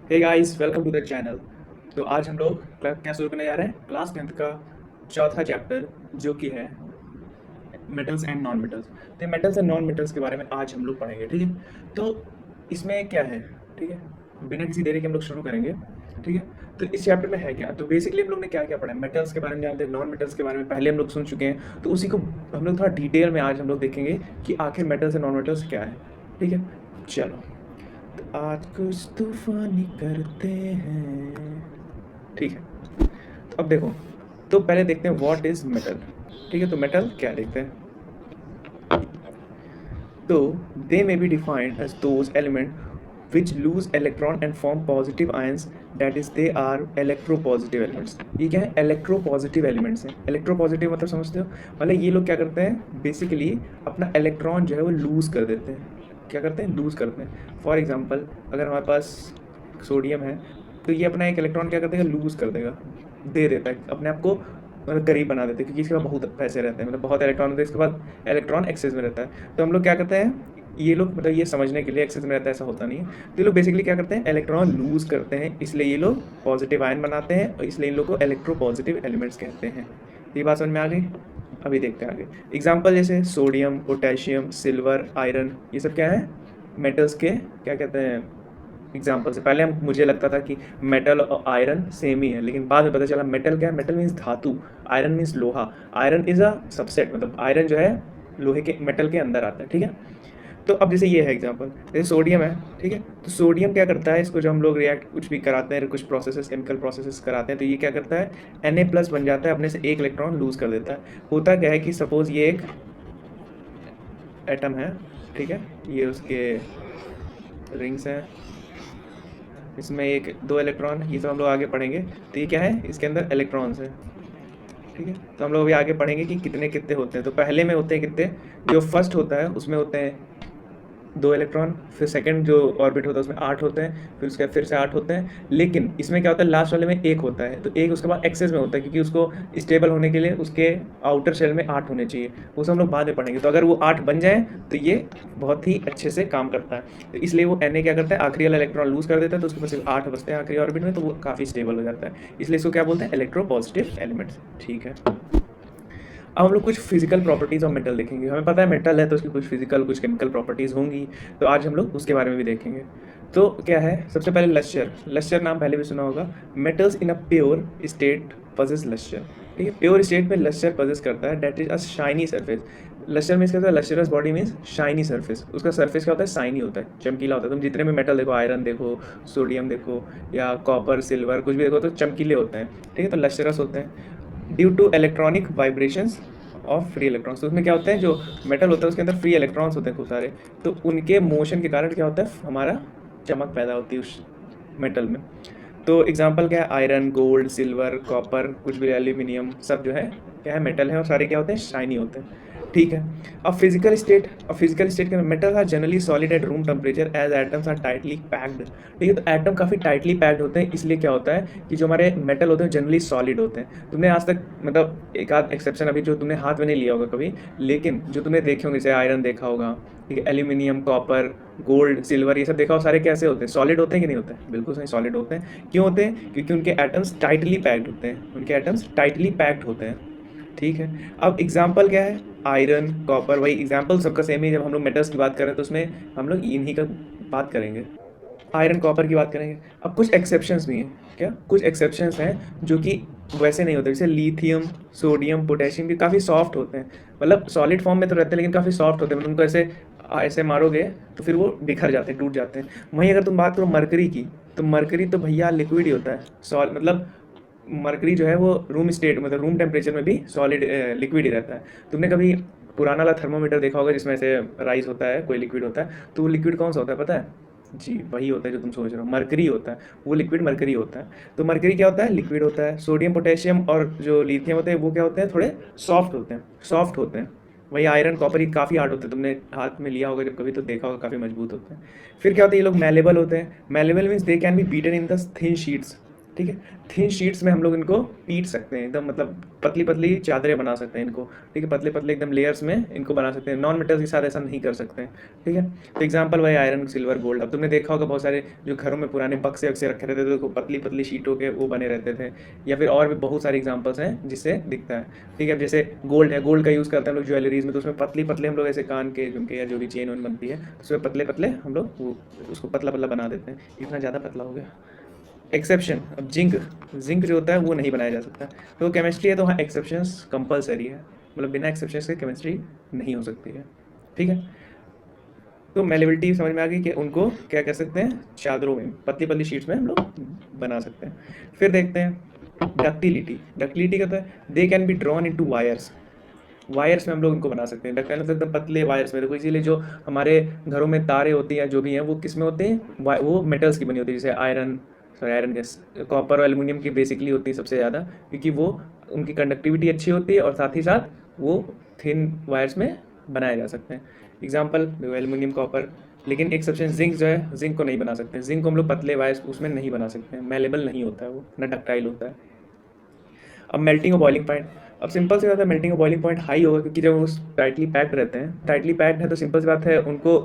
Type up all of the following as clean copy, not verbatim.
Hey guys, welcome to the channel. तो आज हम लोग क्या शुरू करने जा रहे हैं? क्लास 10th का चौथा चैप्टर, जो कि है मेटल्स एंड नॉन मेटल्स। तो मेटल्स एंड नॉन मेटल्स के बारे में आज हम लोग पढ़ेंगे, ठीक है। तो इसमें क्या है, ठीक है, बिना किसी देरी के हम लोग शुरू करेंगे, ठीक है। तो इस चैप्टर में है क्या, तो बेसिकली हम लोग ने क्या क्या पढ़ा है, मेटल्स के बारे में जानते हैं, नॉन मेटल्स के बारे में पहले हम लोग सुन चुके हैं। तो उसी को हम लोग थोड़ा डिटेल में आज हम लोग देखेंगे कि आखिर मेटल्स एंड नॉन मेटल्स क्या है, ठीक है। चलो, तो आज कुछ तूफानी करते हैं, ठीक है। तो अब देखो, तो पहले देखते हैं व्हाट इज मेटल, ठीक है। तो मेटल क्या देखते हैं, तो they may be defined as those element which lose electron and form positive ions, that is they are electropositive elements. ये क्या है? इलेक्ट्रोपॉजिटिव एलिमेंट्स हैं। इलेक्ट्रोपॉजिटिव मतलब समझते हो, मतलब ये लोग क्या करते हैं, बेसिकली अपना इलेक्ट्रॉन जो है वो लूज कर देते हैं। क्या करते हैं? लूज करते हैं। फॉर एग्जाम्पल, अगर हमारे पास सोडियम है, तो ये अपना एक इलेक्ट्रॉन क्या कर देगा? लूज कर देगा, दे देता है अपने आप को, मतलब गरीब बना देते हैं, क्योंकि इसके पास बहुत पैसे रहते हैं, मतलब बहुत इलेक्ट्रॉन होते हैं, इसके पास इलेक्ट्रॉन एक्सेस में रहता है। तो हम लोग क्या करते हैं, ये लोग मतलब ये समझने के लिए, एक्सेस में रहता है ऐसा होता नहीं है, तो ये लोग बेसिकली क्या करते हैं, इलेक्ट्रॉन लूज करते हैं, इसलिए ये लोग पॉजिटिव आयन बनाते हैं, और इसलिए इन लोग को इलेक्ट्रो पॉजिटिव एलिमेंट्स कहते हैं। तो ये बात समझ में आ गई। अभी देखते हैं आगे एग्जाम्पल, जैसे सोडियम, पोटेशियम, सिल्वर, आयरन, ये सब क्या है? मेटल्स के क्या कहते हैं, एग्जाम्पल से। पहले हम मुझे लगता था कि मेटल और आयरन सेम ही है, लेकिन बाद में पता चला मेटल क्या है? मेटल मीन्स धातु, आयरन मीन्स लोहा। आयरन इज अ सबसेट, मतलब आयरन जो है लोहे के, मेटल के अंदर आता है, ठीक है। तो अब जैसे ये है एग्जाम्पल, जैसे सोडियम है, ठीक है। तो सोडियम क्या करता है, इसको जब हम लोग रिएक्ट कुछ भी कराते हैं, कुछ प्रोसेसेस, केमिकल प्रोसेसेस कराते हैं, तो ये क्या करता है, Na+ बन जाता है, अपने से एक इलेक्ट्रॉन लूज कर देता है। होता क्या है कि सपोज ये एक एटम है, ठीक है, ये उसके रिंग्स हैं, इसमें एक दो इलेक्ट्रॉन, ये सब हम लोग आगे पढ़ेंगे। तो ये क्या है, इसके अंदर इलेक्ट्रॉन्स है, ठीक है। तो हम लोग अभी आगे पढ़ेंगे कि कितने कितने होते हैं। तो पहले में होते हैं कितने, जो फर्स्ट होता है उसमें होते हैं दो इलेक्ट्रॉन, फिर सेकंड जो ऑर्बिट होता है उसमें 8 होते हैं, फिर उसके बाद फिर से 8 होते हैं। लेकिन इसमें क्या होता है, लास्ट वाले में एक होता है, तो एक उसके बाद एक्सेस में होता है, क्योंकि उसको स्टेबल होने के लिए उसके आउटर शेल में 8 होने चाहिए। वो सब हम लोग बाद में पढ़ेंगे। तो अगर वो 8 बन जाए तो ये बहुत ही अच्छे से काम करता है। तो इसलिए वो Na क्या करता है, आखिरी वाला इलेक्ट्रॉन लूज कर देता है, तो उसके पास सिर्फ 8 बचते हैं आखिरी ऑर्बिट में, तो वो काफ़ी स्टेबल हो जाता है। इसलिए इसको क्या बोलते हैं, इलेक्ट्रो पॉजिटिव एलिमेंट्स, ठीक है। अब हम लोग कुछ फिजिकल प्रॉपर्टीज़ ऑफ मेटल देखेंगे। हमें पता है मेटल है तो उसकी कुछ फिजिकल, कुछ केमिकल प्रॉपर्टीज़ होंगी, तो आज हम लोग उसके बारे में भी देखेंगे। तो क्या है, सबसे पहले लश्यर। लश्यर नाम पहले भी सुना होगा। Metals in a pure state possess lustre, ठीक है। प्योर स्टेट में लश्यर पजेस करता है, that is a shiny surface. Lustre means क्या होता है, lustrous body means shiny surface. उसका सरफेस क्या होता है, शाइनी होता है, चमकीला होता है। तुम जितने भी मेटल देखो, आयरन देखो, सोडियम देखो, या कॉपर, सिल्वर, कुछ भी देखो, तो चमकीले होते हैं, ठीक है। तो लश्यरस होते हैं due to electronic vibrations of free electrons. तो उसमें क्या होता है, जो मेटल होता है उसके अंदर फ्री इलेक्ट्रॉन्स होते हैं खूब सारे, तो उनके मोशन के कारण क्या होता है, हमारा चमक पैदा होती है उस मेटल में। तो एग्जांपल क्या है, आयरन, गोल्ड, सिल्वर, कॉपर, कुछ भी एल्यूमिनियम, सब जो है क्या है, मेटल है, और सारे क्या होते हैं, शाइनी होते हैं, ठीक है। अब फिजिकल स्टेट के metal are generally solid at room temperature as atoms are tightly packed, ठीक है। तो एटम काफ़ी टाइटली पैक्ड होते हैं, इसलिए क्या होता है कि जो हमारे मेटल होते हैं जनरली सॉलिड होते हैं। तुमने आज तक, मतलब एक आध एक्सेप्शन अभी जो तुमने हाथ में नहीं लिया होगा कभी, लेकिन जो तुमने देखे होंगे, जैसे आयरन देखा होगा, ठीक है, एल्यूमिनियम, कॉपर, गोल्ड, सिल्वर, ये सब देखा हो, सारे कैसे होते हैं, सॉलिड होते हैं कि नहीं होते हैं? बिल्कुल सही, सॉलिड होते हैं। क्यों होते हैं? क्योंकि उनके एटम्स टाइटली पैक्ड होते हैं, उनके एटम्स टाइटली पैक्ड होते हैं, ठीक है। अब एग्जाम्पल क्या है, आयरन, कॉपर, वही एग्जाम्पल सबका सेम ही। जब हम लोग मेटल्स की बात करें तो उसमें हम लोग इन्हीं का बात करेंगे, आयरन, कॉपर की बात करेंगे। अब कुछ एक्सेप्शंस भी हैं, क्या कुछ एक्सेप्शंस हैं जो कि वैसे नहीं होते, जैसे लिथियम, सोडियम, पोटेशियम भी काफ़ी सॉफ्ट होते हैं, मतलब सॉलिड फॉर्म में तो रहते हैं लेकिन काफ़ी सॉफ्ट होते हैं, मतलब उनको ऐसे ऐसे मारोगे तो फिर वो बिखर जाते हैं, टूट जाते हैं। वहीं अगर तुम बात करो मरकरी की, तो मरकरी तो भैया लिक्विड ही होता है, सॉल मतलब मरकरी जो है वो रूम स्टेट, मतलब रूम टेम्परेचर में भी सॉलिड लिक्विड ही रहता है। तुमने कभी पुराना वाला थर्मोमीटर देखा होगा जिसमें से राइस होता है, कोई लिक्विड होता है, तो वो लिक्विड कौन सा होता है पता है? जी, वही होता है जो तुम सोच रहे हो, मरकरी होता है, वो लिक्विड मरकरी होता है। तो मरकरी क्या होता है, लिक्विड होता है। सोडियम, पोटेशियम और जो लिथियम होते हैं वो क्या होते हैं, थोड़े सॉफ्ट होते हैं, सॉफ्ट होते हैं। वही आयरन, कॉपर ये काफ़ी हार्ड होते हैं, तुमने हाथ में लिया होगा जब कभी तो देखा होगा, काफ़ी मजबूत होते हैं। फिर क्या होता है, ये लोग मेलेबल होते हैं। Malleable means they can be beaten in the thin sheets, ठीक है। थिन शीट्स में हम लोग इनको पीट सकते हैं, एकदम मतलब पतली पतली चादरें बना सकते हैं इनको, ठीक है, पतले पतले एकदम लेयर्स में इनको बना सकते हैं। नॉन मेटल्स के साथ ऐसा नहीं कर सकते हैं, ठीक है। तो एग्जांपल भाई आयरन, सिल्वर, गोल्ड। अब तुमने देखा होगा बहुत सारे जो घरों में पुराने बक्से वक्से रखे रहते थे तो पतली पतली शीटों के वो बने रहते थे, या फिर और भी बहुत सारे एग्जाम्पल्स हैं जिससे दिखता है, ठीक है। जैसे गोल्ड है, गोल्ड का यूज़ करते हैं हम लोग ज्वेलरीज में, तो उसमें पतली पतले हम लोग ऐसे कान के झुमके या जो भी चेन वेन बनती है तो उसमें पतले पतले हम लोग उसको पतला पतला बना देते हैं। इतना ज़्यादा पतला हो गया। एक्सेप्शन, अब जिंक, जिंक जो होता है वो नहीं बनाया जा सकता। तो केमिस्ट्री है तो वहाँ एक्सेप्शंस कंपलसरी है, मतलब बिना एक्सेप्शंस के केमिस्ट्री नहीं हो सकती है, ठीक है। तो मेलेबिलिटी समझ में आ गई कि उनको क्या कह सकते हैं, चादरों में पतली पतली शीट्स में हम लोग बना सकते हैं। फिर देखते हैं डक्टिलिटी। डक्टिलिटी कहता है they can be drawn into wires. Wires में हम लोग इनको बना सकते हैं, डक्टाइल मतलब एकदम पतले वायर्स में। देखो इसीलिए जो हमारे घरों में तारे होती हैं जो भी हैं वो किस में होते हैं, वो मेटल्स की बनी होती है, जैसे iron, sorry iron gas, copper और एल्युमिनियम की बेसिकली होती है सबसे ज़्यादा, क्योंकि वो उनकी कंडक्टिविटी अच्छी होती है और साथ ही साथ वो थिन वायर्स में बनाए जा सकते हैं। Example aluminium, copper. लेकिन एक्सेप्शन जिंक जो है, जिंक को नहीं बना सकते। जिंक को हम लोग पतले वायर्स उसमें नहीं बना सकते हैं, मेलेबल नहीं होता है वो, ना डक्टाइल होता है। अब मेल्टिंग और बॉइलिंग पॉइंट, अब सिंपल सी बात है मेल्टिंग और बॉइलिंग पॉइंट हाई होगा, क्योंकि जब वो टाइटली पैक्ड रहते हैं, टाइटली पैक्ड है तो सिंपल सी बात है उनको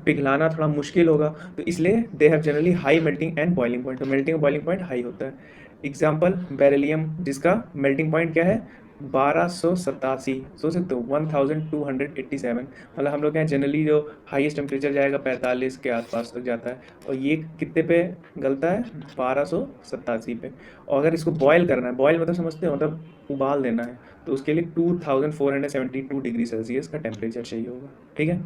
पिघलाना थोड़ा मुश्किल होगा, तो इसलिए they have generally high melting and boiling point. तो मेल्टिंग और बॉइलिंग पॉइंट हाई होता है। एग्जाम्पल बेरिलियम, जिसका मेल्टिंग पॉइंट क्या है, 1287, सोच सकते हो 1287। मतलब हम लोग यहाँ जनरली जो हाईएस्ट टेम्परेचर जाएगा 45 के आसपास तक जाता है, और ये कितने पे गलता है, 1287 पे। और अगर इसको बॉयल करना है, बॉयल मतलब समझते हो, मतलब उबाल देना है, तो उसके लिए 2472 डिग्री सेल्सियस का टेम्परेचर चाहिए होगा, ठीक है।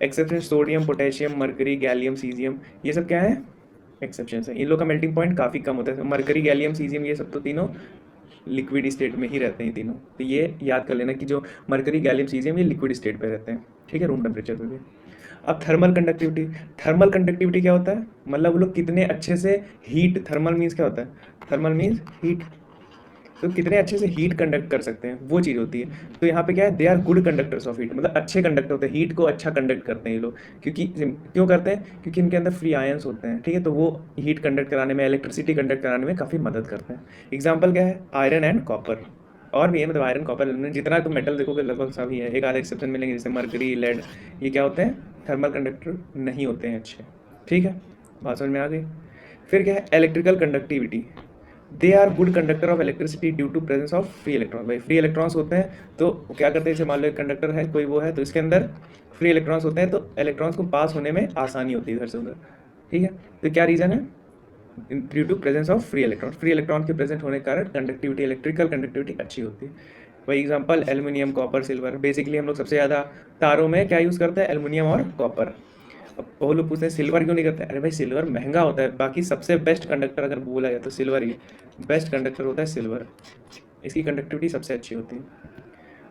Exception sodium, potassium, mercury, gallium, caesium, ये सब क्या है, एक्सेप्शन है। इन लोग का मेल्टिंग पॉइंट काफ़ी कम होता है। मरकरी, गैलियम, सीजियम ये सब तो तीनों लिक्विड स्टेट में ही रहते हैं तीनों, तो ये याद कर लेना कि जो मरकरी, गैलियम, सीजियम ये लिक्विड स्टेट पे रहते हैं, ठीक है, रूम टेम्परेचर पे भी। अब थर्मल कंडक्टिविटी, थर्मल कंडक्टिविटी क्या होता है, मतलब वो लोग कितने अच्छे से हीट, थर्मल मीन्स क्या होता है, थर्मल मीन्स हीट, तो कितने अच्छे से हीट कंडक्ट कर सकते हैं वो चीज़ होती है। तो यहाँ पे क्या है, they are good conductors of heat, मतलब अच्छे कंडक्टर होते हैं, हीट को अच्छा कंडक्ट करते हैं ये लोग। क्योंकि क्यों करते हैं, क्योंकि इनके अंदर फ्री आयंस होते हैं, ठीक है, तो वो हीट कंडक्ट कराने में, इलेक्ट्रिसिटी कंडक्ट कराने में काफ़ी मदद करते हैं। एग्जाम्पल क्या है, आयरन एंड कॉपर। और भी है, मतलब आयरन, कॉपर, जितना तुम मेटल देखोगे लगभग सभी है, एक आधे एक्सेप्शन मिलेंगे जैसे मरकरी, लेड, ये क्या होते हैं, थर्मल कंडक्टर नहीं होते हैं अच्छे, ठीक है, बात समझ में आ गई। फिर क्या है, electrical conductivity, they are good conductor of electricity due to presence of free electron. भाई फ्री इलेक्ट्रॉन्स होते हैं तो क्या करते हैं, जैसे मान लो एक कंडक्टर है कोई, वो है तो इसके अंदर फ्री इलेक्ट्रॉन्स होते हैं, तो इलेक्ट्रॉन्स को पास होने में आसानी होती है इधर से उधर, ठीक है। तो क्या रीज़न है, due to presence of free electron, free electron के प्रेजेंट होने के कारण कंडक्टिविटी, इलेक्ट्रिकल कंडक्टिविटी अच्छी होती है। वही example aluminium, copper, silver. Basically हम लोग सबसे ज़्यादा तारों में क्या यूज़ करते हैं, एल्युमिनियम और कॉपर। अब बहुत लोग पूछते हैं सिल्वर क्यों नहीं करते, अरे भाई सिल्वर महंगा होता है, बाकी सबसे बेस्ट कंडक्टर अगर बोला जाए तो सिल्वर ही बेस्ट कंडक्टर होता है, सिल्वर, इसकी कंडक्टिविटी सबसे अच्छी होती है।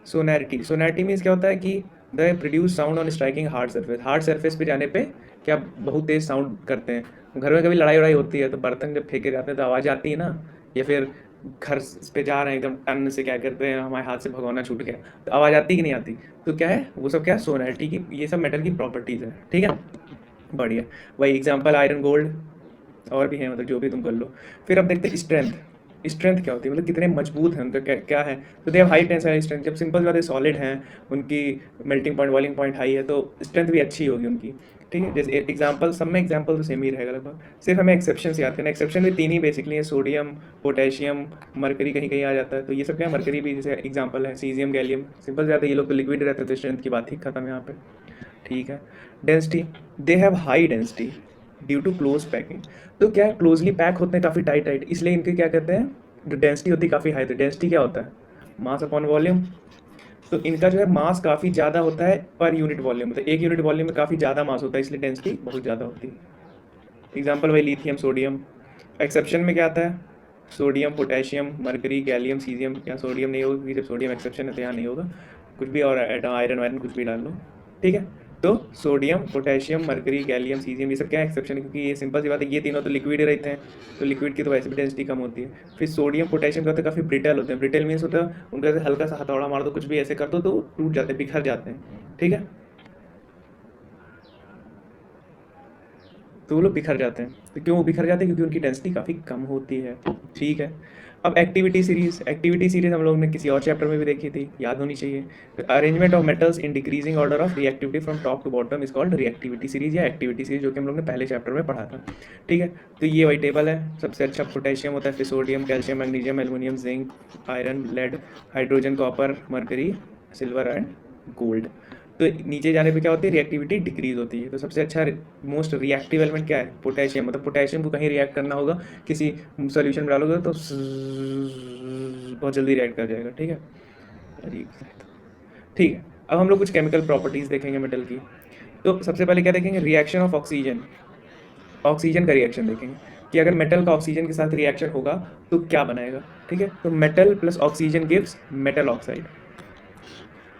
सोनैरिटी, सोनैरिटी मीन्स क्या होता है कि the produce sound on striking hard surface, hard surface पे जाने पे क्या बहुत तेज साउंड करते हैं। घर में कभी लड़ाई वड़ाई होती है तो बर्तन जब फेंके जाते हैं तो आवाज़ आती है ना, या फिर घर पे जा रहे हैं एकदम टन से, क्या करते हैं, हमारे हाथ से भगोना छूट गया तो आवाज़ आती कि नहीं आती, तो क्या है वो सब, क्या है सोनैरिटी की, ये सब मेटल की प्रॉपर्टीज़ है, ठीक है, बढ़िया। वही एग्जांपल आयरन, गोल्ड, और भी हैं, मतलब जो भी तुम कर लो। फिर अब देखते हैं स्ट्रेंथ, स्ट्रेंथ क्या होती है, मतलब कितने मजबूत हैं उनका, क्या क्या है, तो दे हैव हाई टेंसाइल स्ट्रेंथ। जब सिंपल बात है सॉलिड हैं, उनकी melting point, boiling point high है, तो स्ट्रेंथ भी अच्छी होगी उनकी, ठीक है। जैसे एग्जांपल, सब में एग्जांपल तो सेम ही रहेगा लगभग, सिर्फ हमें एक्सेप्शन याद करना। एक्सेप्शन भी तीन ही बेसिकली है, सोडियम, पोटेशियम, मरकरी कहीं कहीं आ जाता है, तो ये सब क्या है, मरकरी भी जैसे एग्जांपल है, सीजियम, गैलियम, सिंपल से आता है, ये लोग तो लिक्विड रहते हैं तो स्ट्रेंथ की बात ही खत्म यहाँ पे, ठीक है। Density, they have high density due to close packing, तो क्या क्लोजली पैक होते हैं काफ़ी टाइट टाइट, इसलिए इनके क्या कहते हैं, जो डेंसिटी होती है काफ़ी हाई। तो डेंसिटी क्या होता है, मास अपॉन वॉल्यूम, तो इनका जो है मास काफ़ी ज़्यादा होता है पर यूनिट वॉल्यूम, मतलब एक यूनिट वॉल्यूम में काफ़ी ज़्यादा मास होता है, इसलिए डेंसिटी बहुत ज़्यादा होती है। एग्जाम्पल वही लिथियम, सोडियम। एक्सेप्शन में क्या आता है, sodium, potassium, mercury, gallium, caesium, या सोडियम नहीं होगा क्योंकि जब सोडियम एक्सेप्शन है तो यहाँ नहीं होगा, कुछ भी और आयरन वायरन कुछ भी डाल लो, ठीक है। तो sodium, potassium, mercury, gallium, caesium, ये सब क्या एक्सेप्शन है, क्योंकि ये सिंपल सी बात है, ये तीनों तो लिक्विड ही रहते हैं, तो लिक्विड की तो वैसे भी डेंसिटी कम होती है। फिर सोडियम, पोटेशियम क्या होता है, काफ़ी ब्रिटल होते हैं। ब्रिटल मीन्स होता है उनका ऐसे हल्का सा हथौड़ा मार दो, कुछ भी ऐसे कर दो तो टूट जाते हैं, बिखर जाते हैं, ठीक है। तो वो लोग बिखर जाते हैं। तो क्यों वो बिखर जाते हैं? क्योंकि उनकी डेंसिटी काफ़ी कम होती है। ठीक है, अब एक्टिविटी सीरीज हम लोग ने किसी और चैप्टर में भी देखी थी, याद होनी चाहिए। Arrangement of metals in decreasing order of reactivity from top to bottom is called reactivity series या एक्टिविटी सीरीज, जो कि हम लोग ने पहले चैप्टर में पढ़ा था। ठीक है, तो ये वही टेबल है। सबसे अच्छा पोटेशियम होता है, फिर sodium, calcium, magnesium, aluminium, zinc, iron, lead, hydrogen, copper, mercury, silver and gold. तो नीचे जाने पे क्या होती है? रिएक्टिविटी डिक्रीज होती है। तो सबसे अच्छा मोस्ट रिएक्टिव एलिमेंट क्या है? पोटेशियम। मतलब पोटेशियम को कहीं रिएक्ट करना होगा, किसी सोल्यूशन में डालोगे तो बहुत जल्दी रिएक्ट कर जाएगा। ठीक है, ठीक है। अब हम लोग कुछ केमिकल प्रॉपर्टीज़ देखेंगे मेटल की। तो सबसे पहले क्या देखेंगे? Reaction of oxygen. ऑक्सीजन का रिएक्शन देखेंगे कि अगर मेटल का ऑक्सीजन के साथ रिएक्शन होगा तो क्या बनाएगा। ठीक है, तो metal plus oxygen gives metal oxide.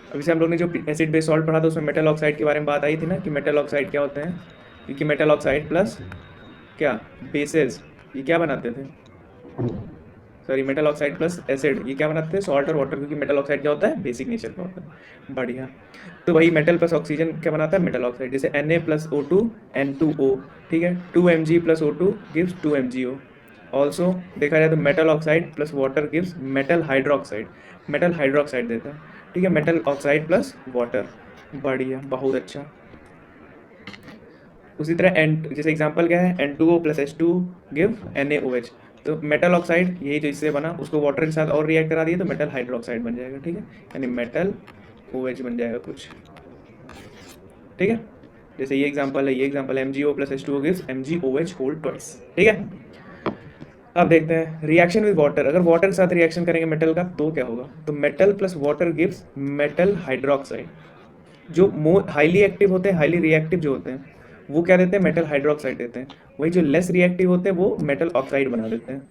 अभी से हम लोग ने जो एसिड बेस सॉल्ट पढ़ा था उसमें मेटल ऑक्साइड के बारे में बात आई थी ना, कि मेटल ऑक्साइड क्या होते हैं। क्योंकि मेटल ऑक्साइड प्लस क्या बेसेस, ये क्या बनाते थे? Sorry, metal oxide plus acid ये क्या बनाते हैं? सॉल्ट और वाटर। क्योंकि मेटल ऑक्साइड क्या होता है? बेसिक नेचर का होता है। बढ़िया। तो वही मेटल प्लस ऑक्सीजन क्या बनाता है? Metal oxide. जैसे Na प्लस O2 N2O। ठीक है, 2Mg plus O2 gives 2MgO। Also देखा जाए तो metal oxide plus water gives metal hydroxide. Metal hydroxide देता है। ठीक है, मेटल ऑक्साइड प्लस वाटर। बढ़िया, बहुत अच्छा। उसी तरह एन, जैसे एग्जांपल क्या है? N2O plus H2 give NaOH। तो मेटल ऑक्साइड यही जो इससे बना, उसको वाटर के साथ और रिएक्ट करा दिए तो मेटल हाइड्रोक्साइड बन जाएगा। ठीक है, यानी मेटल OH बन जाएगा कुछ। ठीक है, जैसे ये एग्जांपल है, ये example MgO plus H2O gives MgOH whole twice. ठीक है, अब देखते हैं रिएक्शन विद वाटर। अगर वाटर के साथ रिएक्शन करेंगे मेटल का तो क्या होगा? तो metal plus water gives metal hydroxide. जो मोर हाईली एक्टिव होते हैं, हाईली रिएक्टिव जो होते हैं, वो क्या देते हैं? मेटल हाइड्रोक्साइड देते हैं। वही जो लेस रिएक्टिव होते हैं वो मेटल ऑक्साइड बना देते हैं।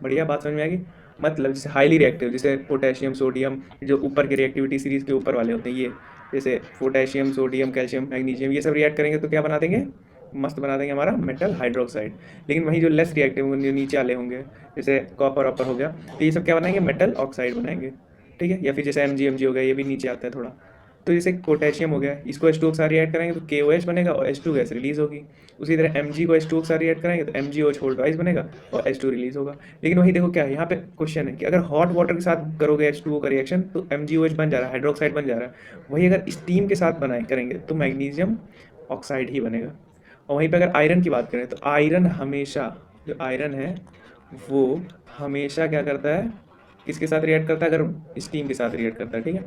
बढ़िया, बात समझ में आएगी। मतलब जैसे हाईली रिएक्टिव, जैसे पोटेशियम, सोडियम, जो ऊपर के रिएक्टिविटी सीरीज के ऊपर वाले होते हैं, ये जैसे पोटेशियम, सोडियम, कैल्शियम, मैग्नीशियम, ये सब रिएक्ट करेंगे तो क्या बना देंगे? मस्त बना देंगे हमारा मेटल हाइड्रोक्साइड। लेकिन वही जो लेस रिएक्टिव होंगे, जो नीचे वाले होंगे, जैसे कॉपर ऑपर हो गया, तो ये सब क्या बनाएंगे? मेटल ऑक्साइड बनाएंगे। ठीक है, या फिर जैसे एमजी हो गया, ये भी नीचे आता है थोड़ा। तो जैसे पोटेशियम हो गया, इसको H2O के साथ रिएक्ट करेंगे तो KOH बनेगा और H2 गैस रिलीज होगी। उसी तरह Mg को H2O के साथ रिएक्ट करेंगे तो MgOH होल ट्वाइस बनेगा और H2 रिलीज होगा। लेकिन वही देखो क्या है, यहाँ पे क्वेश्चन है कि अगर हॉट वाटर के साथ करोगे H2O का रिएक्शन तो MgOH बन जा रहा है, हाइड्रोक्साइड बन जा रहा है। वही अगर स्टीम के साथ बनाए करेंगे तो मैग्नीशियम ऑक्साइड ही बनेगा। और वहीं पर अगर आयरन की बात करें तो आयरन हमेशा, जो आयरन है वो हमेशा क्या करता है? किसके साथ रिएक्ट करता है? अगर स्टीम के साथ रिएक्ट करता है, ठीक है,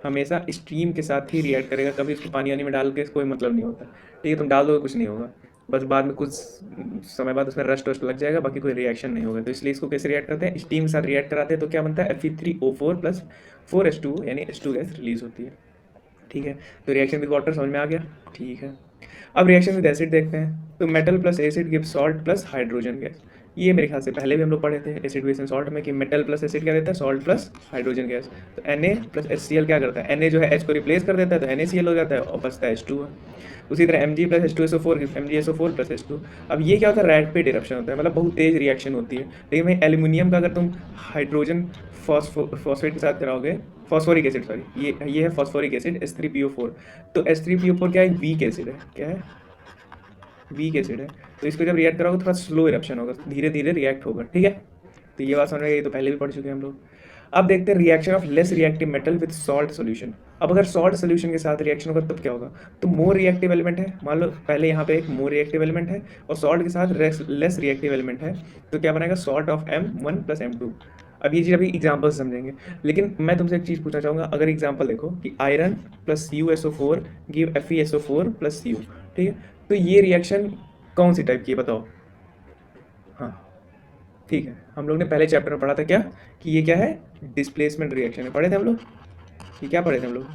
हमेशा स्टीम के साथ ही रिएक्ट करेगा। कभी उसको पानी वानी में डाल के कोई मतलब नहीं होता। ठीक है, तुम डाल दोगे कुछ नहीं होगा, बस बाद में कुछ समय बाद उसमें रस्ट वस्ट लग जाएगा, बाकी कोई रिएक्शन नहीं होगा। तो इसलिए इसको कैसे रिएक्ट करते हैं? स्टीम के साथ रिएक्ट कराते हैं तो क्या बनता है? Fe3O4 प्लस 4H2O यानी H2 गैस रिलीज होती है। ठीक है, तो रिएक्शन विद वाटर समझ में आ गया। ठीक है, अब रिएक्शन विद एसिड देखते हैं। तो metal plus acid give salt plus hydrogen gas. ये मेरे ख्याल से पहले भी हम लोग पढ़े थे एसिड बेस एंड सॉल्ट में कि मेटल प्लस एसिड क्या देता है? Salt plus hydrogen gas. तो Na प्लस HCl क्या करता है? Na जो है H को रिप्लेस कर देता है तो NaCl हो जाता है और बचता है H2। उसी तरह Mg plus H2SO4 MgSO4 plus H2। अब ये क्या होता है? रैपिड इरप्शन होता है, मतलब बहुत तेज रिएक्शन होती है। लेकिन भाई एल्यूमिनियम का अगर तुम हाइड्रोजन फॉस्फेट के साथ कराओगे, फॉस्फोरिक एसिड, सॉरी, ये है फॉस्फोरिक एसिड H3PO4। तो H3PO4 क्या है? वीक एसिड है। क्या है? वीक एसिड है। तो इसको जब रिएक्ट कराओगे थोड़ा स्लो इरप्शन होगा, धीरे धीरे रिएक्ट होगा। ठीक है, तो ये बात समझ में गई, तो पहले भी पढ़ चुके हैं हम लोग। अब देखते हैं reaction of less reactive metal with salt solution. अब अगर सॉल्ट सोल्यूशन के साथ रिएक्शन होगा तब क्या होगा? तो मोर रिएक्टिव एलिमेंट है, मान लो पहले यहाँ पे एक मोर रिएक्टिव एलिमेंट है और सॉल्ट के साथ लेस रिएक्टिव एलिमेंट है, तो क्या बनेगा? Salt of M1 plus M2। अब ये चीज़ अभी एग्जाम्पल समझेंगे, लेकिन मैं तुमसे एक चीज़ पूछना चाहूँगा। अगर एग्जाम्पल देखो कि iron plus CuSO4 give FeSO4 plus Cu। ठीक है, तो ये रिएक्शन कौन सी टाइप की है बताओ? हाँ, ठीक है, हम लोग ने पहले चैप्टर में पढ़ा था क्या, कि ये क्या है? डिस्प्लेसमेंट रिएक्शन है। पढ़े थे हम लोग, ये क्या पढ़े थे हम लोग?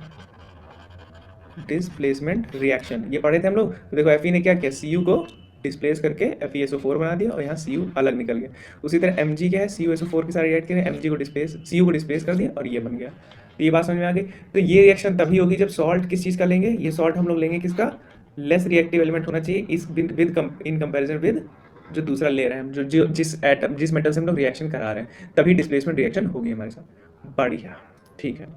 डिस्प्लेसमेंट रिएक्शन, ये पढ़े थे हम लोग। तो देखो Fe ने क्या किया? Cu को डिस्प्लेस करके FeSO4 बना दिया और यहाँ Cu अलग निकल गया। उसी तरह Mg क्या है? CuSO4 के साथ रिएक्ट किया, Mg को डिस्प्लेस, Cu को डिस्प्लेस कर दिया और ये बन गया। तो ये बात समझ में आ गई। तो ये रिएक्शन तभी होगी जब सॉल्ट किस चीज़ का लेंगे? ये सॉल्ट हम लोग लेंगे किसका? लेस रिएक्टिव एलिमेंट होना चाहिए इस विद इन कंपेरिजन विद जो दूसरा ले रहे हैं, जो जिस मेटल से हम लोग रिएक्शन करा रहे हैं, तभी डिस्प्लेसमेंट रिएक्शन होगी हमारे साथ। बढ़िया, ठीक है।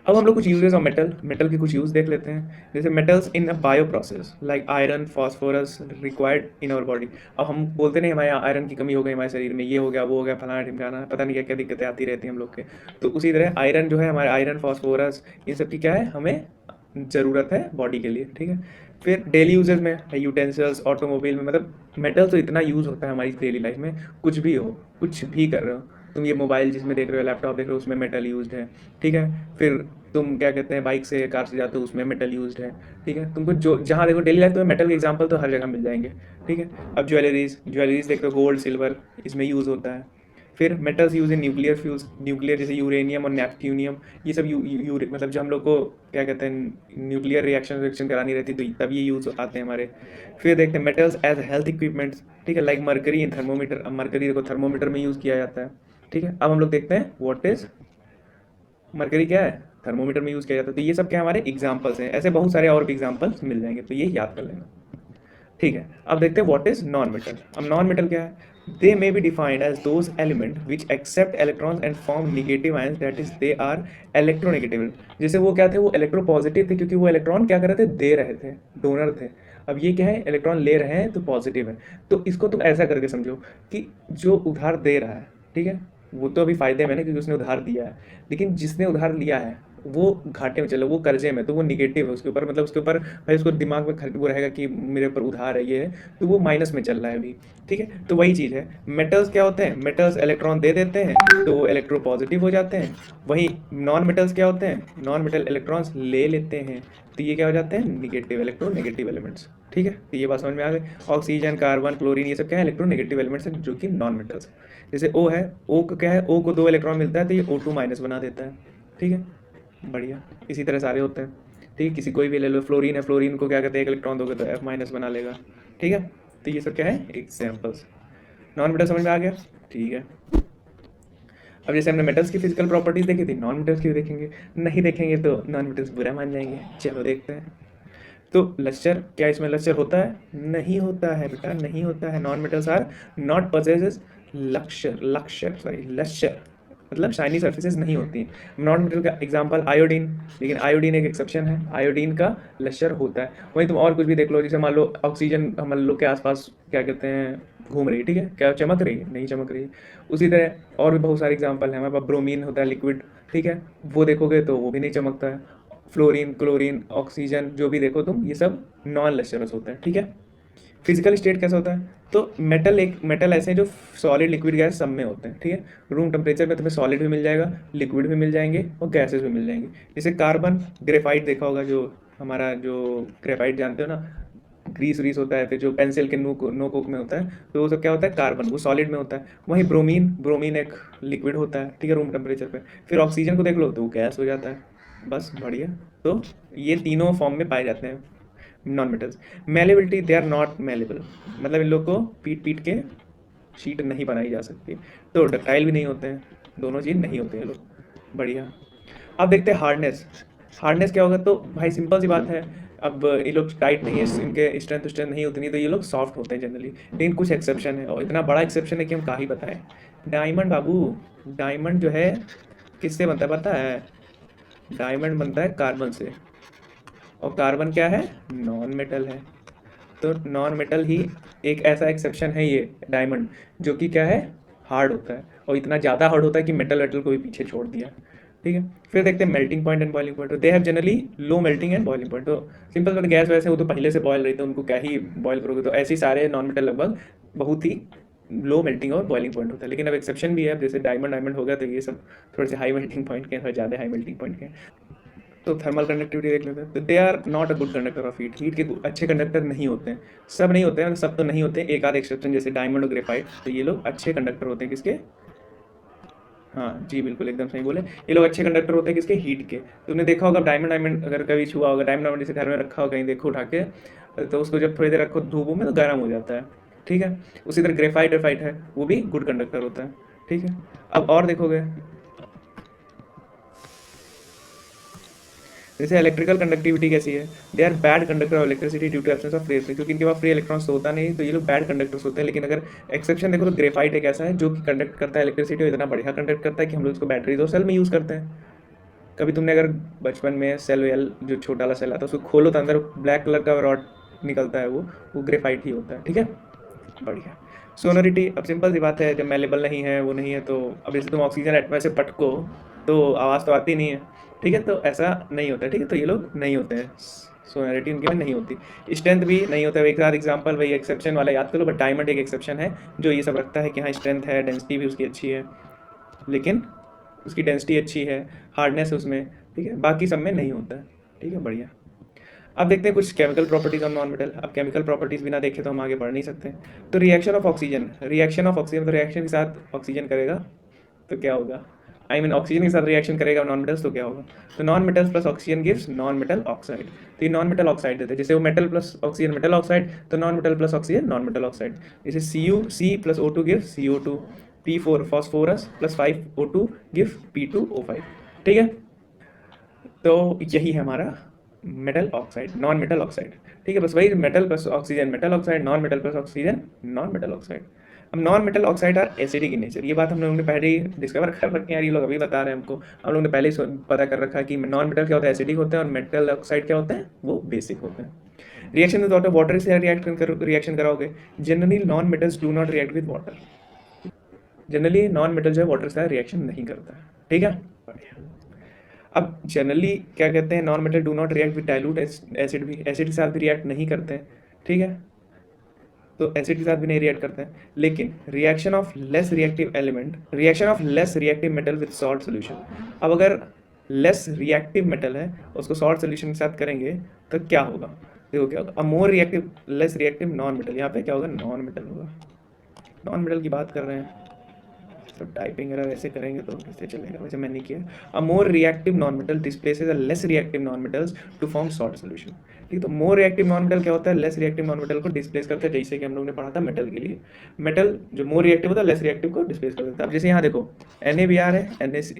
अब हम लोग कुछ यूजेस ऑफ मेटल के कुछ यूज़ देख लेते हैं। जैसे metals in a bio process like iron phosphorus required in our body. अब हम बोलते नहीं हमारे आयरन की कमी हो गई हमारे शरीर में, ये हो गया वो हो गया फलाना ढिमकाना, पता नहीं क्या क्या दिक्कतें आती रहती हैं हम लोग के। तो उसी तरह आयरन जो है हमारे, आयरन फास्फोरस इन सब की क्या है, हमें ज़रूरत है बॉडी के लिए, ठीक है। फिर डेली यूजेस में यूटेंसिल्स ऑटोमोबाइल में, मतलब मेटल तो इतना यूज़ होता है हमारी डेली लाइफ में, कुछ भी हो, कुछ भी कर रहे हो तुम, ये मोबाइल जिसमें देख रहे हो, लैपटॉप देख रहे हो, उसमें मेटल यूज्ड है, ठीक है। फिर तुम क्या कहते हैं बाइक से कार से जाते हो, उसमें मेटल यूज्ड है, ठीक है। तुमको जो जहाँ देखो डेली लाइफ में मेटल के एग्जांपल तो हर जगह मिल जाएंगे, ठीक है। अब ज्वेलरीज देखते हो, गोल्ड सिल्वर इसमें यूज़ होता है। फिर metals use in nuclear fuse, nuclear जैसे यूरेनियम और नेप्ट्यूनियम, ये सब मतलब जो हम लोग को क्या कहते हैं न्यूक्लियर रिएक्शन करानी रहती तो तब ये यूज आते हैं हमारे। फिर देखते हैं मेटल्स एज हेल्थ इक्विपमेंट्स, ठीक है, लाइक मरकरी इन थर्मोमीटर। अब मरकरी देखो थर्मोमीटर में यूज़ किया जाता है, ठीक है। अब हम लोग देखते हैं व्हाट इज मरकरी, क्या है, थर्मोमीटर में यूज़ किया जाता है। तो ये सब क्या हमारे एग्जाम्पल्स हैं, ऐसे बहुत सारे और भी एग्जाम्पल्स मिल जाएंगे, तो ये याद कर लेना, ठीक है। अब देखते हैं व्हाट इज नॉन मेटल। अब नॉन मेटल क्या है, they may be defined as those element which accept electrons and form negative ions, that is they are electronegative. जैसे वो क्या थे, वो इलेक्ट्रो पॉजिटिव थे क्योंकि वो इलेक्ट्रॉन क्या कर रहे थे, दे रहे थे, डोनर थे। अब ये क्या है, इलेक्ट्रॉन ले रहे हैं तो पॉजिटिव है। तो इसको तुम ऐसा करके समझो कि जो उधार दे रहा है, ठीक है, वो तो अभी फायदे में ना क्योंकि उसने उधार दिया है, लेकिन जिसने उधार लिया है वो घाटे में चला, वो कर्जे में, तो वो निगेटिव है उसके ऊपर, मतलब उसके ऊपर भाई उसको दिमाग में वो रहेगा कि मेरे ऊपर उधार है, ये है, तो वो माइनस में चल रहा है अभी, ठीक है। तो वही चीज़ है, मेटल्स क्या होते हैं, मेटल्स इलेक्ट्रॉन दे देते हैं तो वो इलेक्ट्रो पॉजिटिव हो जाते हैं। वही नॉन मेटल्स क्या होते हैं, नॉन मेटल इलेक्ट्रॉन्स ले लेते हैं तो ये क्या हो जाते हैं, निगेटिव इलेक्ट्रो नेगेटिव एलिमेंट्स, ठीक है। तो ये बात समझ में आ गई। ऑक्सीजन कार्बन क्लोरीन ये सब क्या है, इलेक्ट्रो नेगेटिव एलिमेंट्स हैं जो कि नॉन मेटल्स। जैसे ओ है, ओ को क्या है, ओ को 2 इलेक्ट्रॉन मिलता है तो ये O2 माइनस बना देता है, ठीक है, बढ़िया। इसी तरह सारे होते हैं, ठीक है। किसी कोई भी ले लो, फ्लोरीन है, फ्लोरीन को क्या कहते हैं, एक इलेक्ट्रॉन दोगे तो F माइनस बना लेगा, ठीक है। तो ये सब क्या है, एग्जाम्पल्स। नॉन मेटल समझ में आ गया, ठीक है। अब जैसे हमने मेटल्स की फिजिकल प्रॉपर्टीज देखी थी, नॉन मेटल्स की भी देखेंगे, नहीं देखेंगे तो नॉन मेटल्स बुरा मान जाएंगे। चलो देखते हैं। तो लश्चर, क्या इसमें लश्चर होता है, नहीं होता है बेटा, नहीं होता है। Non metals are not possesses लक्ष्य सॉरी लश्चर, मतलब शाइनी सर्फेसेस नहीं होती हैं। नॉन मेटल का एग्जांपल आयोडीन, लेकिन आयोडीन एक एक्सेप्शन है, आयोडीन का लश्चर होता है। वहीं तुम और कुछ भी देख लो, जैसे मान लो ऑक्सीजन हम लोग के आसपास क्या कहते हैं घूम रही है, ठीक है, क्या चमक रही है, नहीं चमक रही है। उसी तरह और भी बहुत सारे एग्जांपल हैं हमारे पास, ब्रोमीन होता है लिक्विड, ठीक है, वो देखोगे तो वो भी नहीं चमकता है। फ्लोरीन क्लोरीन ऑक्सीजन जो भी देखो तुम, ये सब नॉन लश्चरस होते हैं, ठीक है। फिजिकल स्टेट कैसा होता है, तो मेटल ऐसे हैं जो सॉलिड लिक्विड गैस सब में होते हैं, ठीक है। रूम टेम्परेचर में तुम्हें सॉलिड भी मिल जाएगा, लिक्विड भी मिल जाएंगे और गैसेस भी मिल जाएंगे। जैसे कार्बन, ग्रेफाइट देखा होगा, जो हमारा जो ग्रेफाइट जानते हो ना, ग्रीस व्रीस होता है, फिर जो पेंसिल के नोक में होता है, तो वो सब क्या होता है, कार्बन, वो सॉलिड में होता है। वहीं ब्रोमीन एक लिक्विड होता है, ठीक है, रूम टेम्परेचर पे। फिर ऑक्सीजन को देख लो तो वो गैस हो जाता है, बस बढ़िया। तो ये तीनों फॉर्म में पाए जाते हैं non metals. Malleability, they are not malleable, मतलब इन लोग को पीट पीट के शीट नहीं बनाई जा सकती। तो डक्टाइल भी नहीं होते हैं, दोनों चीज़ नहीं होते हैं लोग, बढ़िया। अब देखते हैं हार्डनेस। हार्डनेस क्या होगा, तो भाई सिंपल सी बात है, अब ये लोग टाइट नहीं है, इनके स्ट्रेंथ नहीं उतनी, तो ये लोग सॉफ्ट होते हैं जनरली, लेकिन कुछ एक्सेप्शन है, और इतना बड़ा एक्सेप्शन है कि हम क्या ही बताएं। डायमंड बाबू, डायमंड जो है किससे बनता है पता है, डायमंड बनता है कार्बन से, और कार्बन क्या है, नॉन मेटल है। तो नॉन मेटल ही एक ऐसा एक्सेप्शन है ये डायमंड, जो कि क्या है, हार्ड होता है, और इतना ज़्यादा हार्ड होता है कि मेटल वेटल को भी पीछे छोड़ दिया, ठीक है। फिर देखते हैं melting point and boiling point, they have generally low melting and boiling point. तो सिंपल बात, गैस वैसे वो तो पहले से बॉयल रहते हैं, उनको क्या ही बॉयल करोगे, तो ऐसे ही सारे नॉन मेटल लगभग बहुत ही लो मेल्टिंग और बॉइलिंग पॉइंट होता है। लेकिन अब एक्सेप्शन भी है, जैसे डायमंड हो गया तो ये सब थोड़े से हाई मेल्टिंग पॉइंट के, थोड़े ज़्यादा हाई मेल्टिंग पॉइंट के। तो थर्मल कंडक्टिविटी देख लेते हैं, तो they are not a good conductor of heat, heat के अच्छे कंडक्टर नहीं होते हैं, सब नहीं होते हैं, सब तो नहीं होते हैं, एक आध एक्सेप्शन जैसे डायमंड और ग्रेफाइट, तो ये लोग अच्छे कंडक्टर होते हैं किसके, हाँ जी बिल्कुल एकदम सही बोले, ये लोग अच्छे कंडक्टर होते हैं किसके, हीट के। तुमने देखा होगा डायमंड अगर कभी छुआ होगा, डायमंड जैसे घर में रखा हो कहीं, देखो उठा के, तो उसको जब थोड़ी देर रखो धूप में तो गर्म हो जाता है, ठीक है। उसी तरह ग्रेफाइट है, वो भी गुड कंडक्टर होता है, ठीक है। अब और देखोगे, जैसे इलेक्ट्रिकल कंडक्टिविटी कैसी है, they are bad conductor of electricity due to absence of free electric, क्योंकि इनके पास फ्री इलेक्ट्रॉन्स तो होता नहीं, तो ये लोग बैड कंडक्टर्स होते हैं। लेकिन अगर एक्सेप्शन देखो तो ग्रेफाइट एक ऐसा है जो कि कंडक्ट करता है इलेक्ट्रिसिटी, और इतना बढ़िया कंडक्ट करता है कि हम लोग इसको बैटरीज और सेल में यूज़ करते हैं, कभी तुमने अगर बचपन में सेल वेल जो छोटा वाला सेल आता है उसको खोलो तो अंदर ब्लैक कलर का रॉड निकलता है, वो ग्रेफाइट ही होता है, ठीक है। बढ़िया। सोनोरिटी, अब सिंपल सी बात है, जब मेलेबल नहीं है वो नहीं है तो अब जैसे तुम ऑक्सीजन एटमॉस्फेयर से पटको तो आवाज़ तो आती नहीं है, ठीक है, तो ऐसा नहीं होता है, ठीक है, तो ये लोग नहीं होते हैं, सोनोरिटी उनके में नहीं होती। स्ट्रेंथ भी नहीं होता है, एक साथ एग्जाम्पल वही एक्सेप्शन वाला याद कर लो, बट डायमंड एक एक्सेप्शन है जो ये सब रखता है कि हाँ स्ट्रेंथ है, डेंसिटी भी उसकी अच्छी है, लेकिन उसकी डेंसिटी अच्छी है, हार्डनेस है उसमें, ठीक है, बाकी सब में नहीं होता है, ठीक है, बढ़िया। अब देखते हैं कुछ chemical properties of non metal. अब केमिकल प्रॉपर्टीज बिना देखे तो हम आगे बढ़ नहीं सकते। तो रिएक्शन ऑफ ऑक्सीजन, तो रिएक्शन के साथ ऑक्सीजन करेगा तो क्या होगा, आई मीन ऑक्सीजन के साथ रिएक्शन करेगा नॉन मेटल्स तो क्या होगा, तो non metals plus oxygen gives non metal oxide. तो ये नॉन मेटल ऑक्साइड देते हैं, जैसे वो metal plus oxygen metal oxide, तो non metal plus oxygen non metal oxide. जैसे C plus O2 gives CO2, P4 phosphorus plus 5O2 give P2O5, ठीक है। तो यही है हमारा metal oxide, non metal oxide, ठीक है, बस वही metal plus oxygen metal oxide, non metal plus oxygen non metal oxide. अब non metal oxide are acidic in nature, ये बात हम लोगों ने पहले ही डिस्कवर कर रखी है यार, ये लोग अभी बता रहे हैं हमको, हम लोगों ने पहले ही पता कर रखा है कि नॉन मेटल क्या होता है, एसिडिक होते हैं, और मेटल ऑक्साइड क्या होते हैं, वो बेसिक होते हैं। रिएक्शन विद वाटर, वाटर से रिएक्शन कराओगे, generally non metals do not react with water, generally non metal जो है वाटर से रिएक्शन नहीं करता है, ठीक है। अब जनरली क्या कहते हैं, non metal do not react with dilute acid, भी एसिड के साथ भी रिएक्ट नहीं करते हैं, ठीक है, तो एसिड के साथ भी नहीं रिएक्ट करते हैं। लेकिन reaction of less reactive element, reaction of less reactive metal with salt solution, अब अगर लेस रिएक्टिव मेटल है उसको सॉल्ट सोल्यूशन के साथ करेंगे तो क्या होगा, देखो क्या होगा, अब more reactive less reactive non metal, यहाँ पे क्या होगा, नॉन मेटल होगा, नॉन मेटल की बात कर रहे हैं, तो टाइपिंग अगर ऐसे करेंगे तो कैसे चलेगा, वैसे मैंने किया। A more reactive non metal displaces a less reactive non metals to form salt solution, ठीक है, तो मोर रिएक्टिव नॉन मेटल क्या होता है, लेस रिएक्टिव नॉन मेटल को डिस्प्लेस करता है, जैसे कि हम लोग ने पढ़ा था मेटल के लिए, मेटल जो मोर रिएक्टिव होता है लेस रिएक्टिव को डिस्प्लेस कर देता है। अब जैसे यहाँ देखो Na Br है,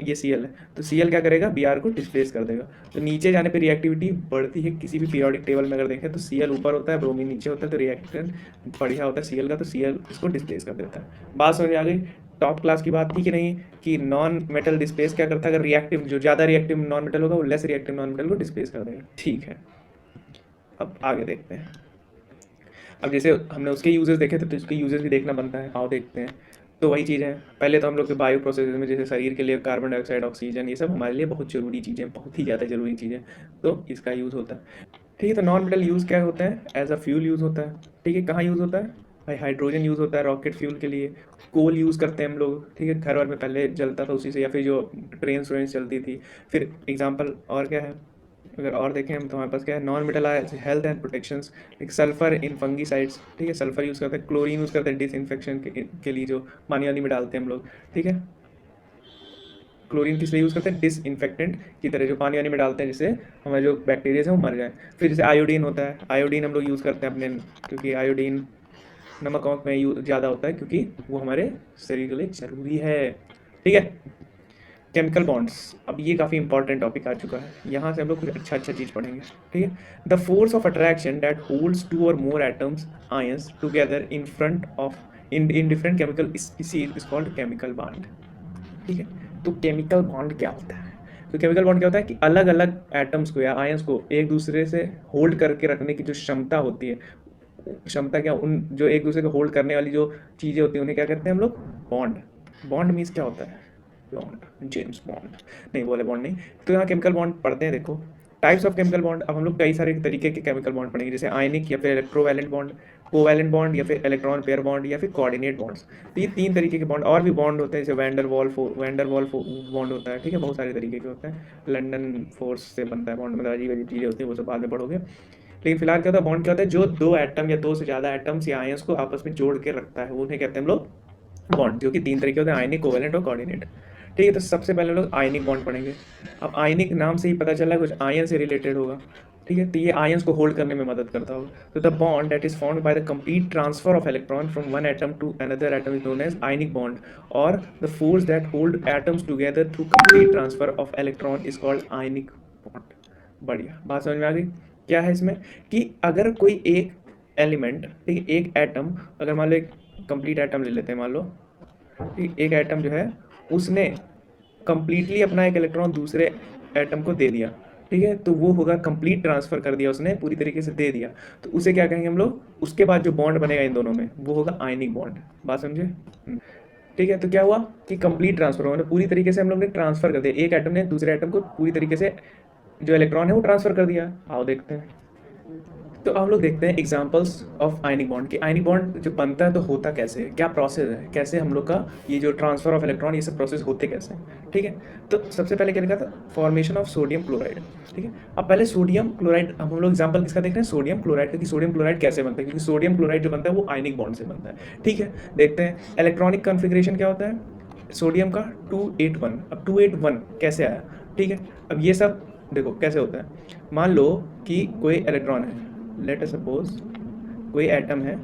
ये Cl है, तो Cl क्या करेगा, Br को डिस्प्लेस कर देगा, तो नीचे जाने पर रिएक्टिविटी बढ़ती है, किसी भी पीरियोडिक टेबल में अगर देखें तो Cl ऊपर होता है, ब्रोमीन नीचे होता है, तो रिएक्टेंट बढ़िया होता है Cl का, तो Cl इसको डिस्प्लेस कर देता है। बात समझ आ गई, टॉप क्लास की बात थी कि नहीं, कि नॉन मेटल डिस्प्लेस क्या करता है, अगर रिएक्टिव जो ज़्यादा रिएक्टिव नॉन मेटल होगा वो लेस रिएक्टिव नॉन मेटल को डिस्प्लेस कर देगा, ठीक है। अब आगे देखते हैं, अब जैसे हमने उसके यूजेस देखे थे तो उसके यूजेस भी देखना बनता है, आओ देखते हैं। तो वही चीज़ है, पहले तो हम लोग के बायो प्रोसेस में जैसे शरीर के लिए कार्बन डाइऑक्साइड, ऑक्सीजन, ये सब हमारे लिए बहुत ज़रूरी चीज़ें, बहुत ही ज़्यादा ज़रूरी चीज़ें, तो इसका यूज़ होता है, ठीक है। तो नॉन मेटल यूज़ क्या होता है, एज अ फ्यूल यूज़ होता है, ठीक है, कहाँ यूज़ होता है भाई, हाइड्रोजन यूज़ होता है रॉकेट फ्यूल के लिए, कोल यूज़ करते हैं हम लोग, ठीक है, घर वर में पहले जलता था उसी से, या फिर जो ट्रेन चलती थी, फिर एग्जाम्पल और क्या है, अगर और देखें हम तो हमारे पास क्या है, नॉन मेटल आया health and protections, like sulphur in fungicides, ठीक है, सल्फर यूज़ करते हैं, क्लोरीन यूज़ करते हैं डिसइंफेक्शन के लिए, जो पानी वानी में डालते हैं हम लोग, ठीक है, क्लोरीन किस लिए यूज़ करते हैं, डिसइंफेक्टेंट की तरह, जो पानी वानी में डालते हैं जिससे हमारे जो बैक्टीरिया है वो मर जाए। फिर जैसे आयोडीन होता है, आयोडीन हम लोग यूज़ करते हैं अपने, क्योंकि आयोडीन नमक वमक में यूज ज़्यादा होता है, क्योंकि वो हमारे शरीर के लिए ज़रूरी है, ठीक है। केमिकल बॉन्ड्स, अब ये काफ़ी इंपॉर्टेंट टॉपिक आ चुका है, यहाँ से हम लोग कुछ अच्छा चीज़ पढ़ेंगे, ठीक है। The force of attraction that holds two or more atoms ions together in front of in different chemical species is called chemical bond, ठीक है। तो केमिकल बॉन्ड क्या होता है, तो केमिकल बॉन्ड क्या होता है कि अलग अलग एटम्स को या आयंस को एक दूसरे से होल्ड करके रखने की जो क्षमता होती है, क्षमता क्या, उन जो एक दूसरे को होल्ड करने वाली जो चीज़ें होती हैं उन्हें क्या कहते हैं हम लोग, बॉन्ड। बॉन्ड मीन्स क्या होता है, बॉन्ड, जेम्स बॉन्ड नहीं बोले, बॉन्ड नहीं, तो यहाँ केमिकल बॉन्ड पढ़ते हैं, देखो टाइप्स ऑफ केमिकल बॉन्ड। अब हम लोग कई सारे तरीके के केमिकल बॉन्ड पढ़ेंगे, जैसे आयनिक या फिर इलेक्ट्रोवैलेंट बॉन्ड, कोवैलेंट बॉन्ड या फिर इलेक्ट्रॉन पेयर बॉन्ड या फिर कोऑर्डिनेट बॉन्ड्स, तो ये 3 तरीके के बॉन्ड, और भी बॉन्ड होते हैं जैसे वैंडरवॉल्फ बॉन्ड होता है, ठीक है, बहुत सारे तरीके के होते हैं, लंदन फोर्स से बनता है बॉन्ड, मतलब अजीब अजीब चीज़ें होती हैं, वो सब बाद में पढ़ोगे। लेकिन फिलहाल क्या होता है, बॉन्ड क्या होता है, जो 2 एटम या 2 से ज़्यादा एटम्स या आयंस को आपस में जोड़ के रखता है, वो उन्हें कहते हैं हम लोग बॉन्ड, जो कि 3 तरीके होते हैं, आयनिक, कोवैलेंट और कोऑर्डिनेट, ठीक है। तो सबसे पहले लोग आयनिक बॉन्ड पढ़ेंगे। अब आयनिक नाम से ही पता चला कुछ आयन से रिलेटेड होगा, ठीक है, तो ये आयंस को होल्ड करने में मदद करता होगा। तो the bond that is formed by the complete transfer of electron from one atom to another atom is known as ionic bond, और the force that hold atoms together through complete transfer of electron is called ionic bond. बढ़िया, बात समझ में आ गई। क्या है इसमें कि अगर कोई एक एलिमेंट, ठीक है, एक एटम, अगर मान लो एक कंप्लीट एटम ले लेते हैं, मान लो एक एटम जो है उसने कंप्लीटली अपना एक इलेक्ट्रॉन दूसरे एटम को दे दिया, ठीक है, तो वो होगा कंप्लीट ट्रांसफ़र कर दिया उसने, पूरी तरीके से दे दिया, तो उसे क्या कहेंगे हम लोग, उसके बाद जो बॉन्ड बनेगा इन दोनों में वो होगा आयनिक बॉन्ड। बात समझे? ठीक है, तो क्या हुआ कि कंप्लीट ट्रांसफर हुआ, पूरी तरीके से हम लोग ने ट्रांसफर कर दिया, एक एटम ने दूसरे एटम को पूरी तरीके से जो इलेक्ट्रॉन है वो ट्रांसफर कर दिया। आओ देखते हैं। तो हम लोग देखते हैं एग्जांपल्स ऑफ आयनिक बॉन्ड कि आयनिक बॉन्ड जो बनता है तो होता कैसे है, क्या प्रोसेस है, कैसे हम लोग का ये जो ट्रांसफर ऑफ इलेक्ट्रॉन ये सब प्रोसेस होते कैसे हैं। ठीक है, तो सबसे पहले क्या लिखा था, फॉर्मेशन ऑफ सोडियम क्लोराइड। ठीक है, अब पहले सोडियम क्लोराइड, हम लोग एग्जाम्पल किसका देख रहे हैं, सोडियम क्लोराइड का, कि सोडियम क्लोराइड कैसे बनता है, क्योंकि सोडियम क्लोराइड जो बनता है वो आयनिक बॉन्ड से बनता है। ठीक है, देखते हैं इलेक्ट्रॉनिक कॉन्फ़िगरेशन क्या होता है सोडियम का 281। अब 281 कैसे आया, ठीक है, अब ये सब देखो कैसे होता है। मान लो कि कोई इलेक्ट्रॉन है, लेट अस सपोज कोई एटम है,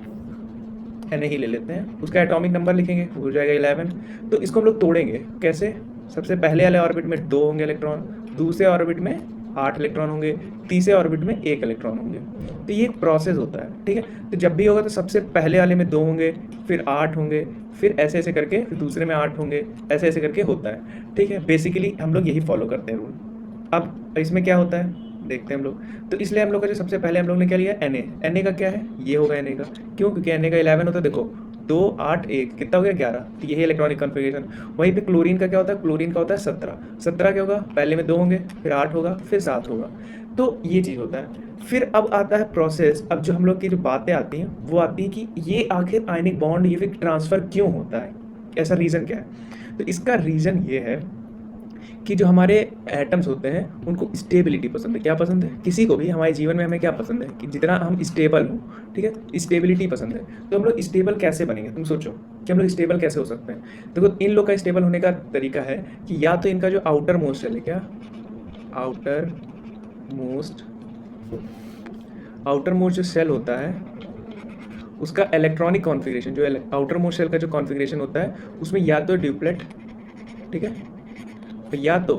Na ही ले लेते हैं, उसका एटॉमिक नंबर लिखेंगे, हो जाएगा 11। तो इसको हम लोग तोड़ेंगे कैसे, सबसे पहले वाले ऑर्बिट में 2 होंगे इलेक्ट्रॉन, दूसरे ऑर्बिट में 8 इलेक्ट्रॉन होंगे, तीसरे ऑर्बिट में 1 इलेक्ट्रॉन होंगे। तो ये एक प्रोसेस होता है। ठीक है, तो जब भी होगा तो सबसे पहले वाले में 2 होंगे, फिर 8 होंगे, फिर ऐसे ऐसे करके फिर दूसरे में 8 होंगे, ऐसे ऐसे करके होता है। ठीक है, बेसिकली हम लोग यही फॉलो करते हैं रूल। अब इसमें क्या होता है देखते हैं हम लोग। तो इसलिए हम लोग का जो सबसे पहले हम लोग ने क्या लिया, Na का क्या है, ये होगा Na का, क्यों, क्योंकि Na का 11 होता है, देखो 2 8 1 कितना हो गया 11, तो यही इलेक्ट्रॉनिक कॉन्फ़िगरेशन। वहीं पे क्लोरीन का क्या होता है, क्लोरीन का होता है 17। 17 क्या होगा, पहले में 2 होंगे, फिर 8 होगा, फिर 7 होगा। तो ये चीज़ होता है। फिर अब आता है प्रोसेस, अब जो हम लोग की जो बातें आती हैं वो आती है कि ये आखिर आयनिक बॉन्ड ये फिर ट्रांसफ़र क्यों होता है, ऐसा रीज़न क्या है। तो इसका रीज़न ये है कि जो हमारे एटम्स होते हैं उनको स्टेबिलिटी पसंद है। क्या पसंद है, किसी को भी हमारे जीवन में हमें क्या पसंद है कि जितना हम स्टेबल हों। ठीक है, स्टेबिलिटी पसंद है। तो हम लोग स्टेबल कैसे बनेंगे, तुम सोचो कि हम लोग स्टेबल कैसे हो सकते हैं। देखो इन लोग का स्टेबल होने का तरीका है कि या तो इनका जो आउटर मोस्ट सेल है, क्या आउटर मोस्ट जो सेल होता है उसका इलेक्ट्रॉनिक कॉन्फ़िगरेशन, जो आउटर मोस्ट सेल का जो कॉन्फ़िगरेशन होता है उसमें या तो ड्यूप्लेट, ठीक है, तो या तो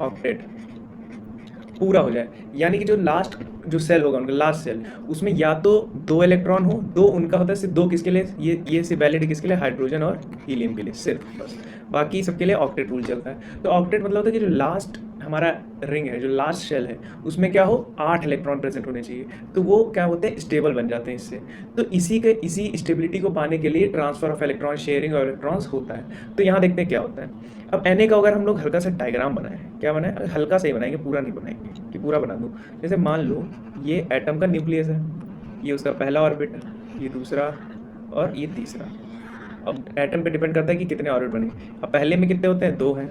ऑक्टेट पूरा हो जाए, यानी कि जो लास्ट जो सेल होगा उनका लास्ट सेल उसमें या तो 2 इलेक्ट्रॉन हो, 2 उनका होता है सिर्फ 2 किसके लिए, ये सिर्फ वैलिड किसके लिए, हाइड्रोजन और हीलियम के लिए सिर्फ, बस बाकी सबके लिए ऑक्टेट रूल चलता है। तो ऑक्टेट मतलब होता है कि जो लास्ट हमारा रिंग है, जो लास्ट शेल है उसमें क्या हो 8 इलेक्ट्रॉन प्रेजेंट होने चाहिए, तो वो क्या होते हैं स्टेबल बन जाते हैं इससे। तो इसी स्टेबिलिटी को पाने के लिए transfer of electron, sharing of electrons होता है। तो यहाँ देखते हैं क्या होता है। अब Na का अगर हम लोग हल्का सा डायग्राम बनाएं, क्या बनाए, हल्का सा ही बनाएंगे, पूरा नहीं बनाएंगे कि पूरा बना दूँ। जैसे मान लो ये एटम का न्यूक्लियस है, ये उसका पहला ऑर्बिट, ये दूसरा और ये तीसरा। अब एटम पे डिपेंड करता है कि कितने ऑर्बिट बने। अब पहले में कितने होते हैं, 2 हैं,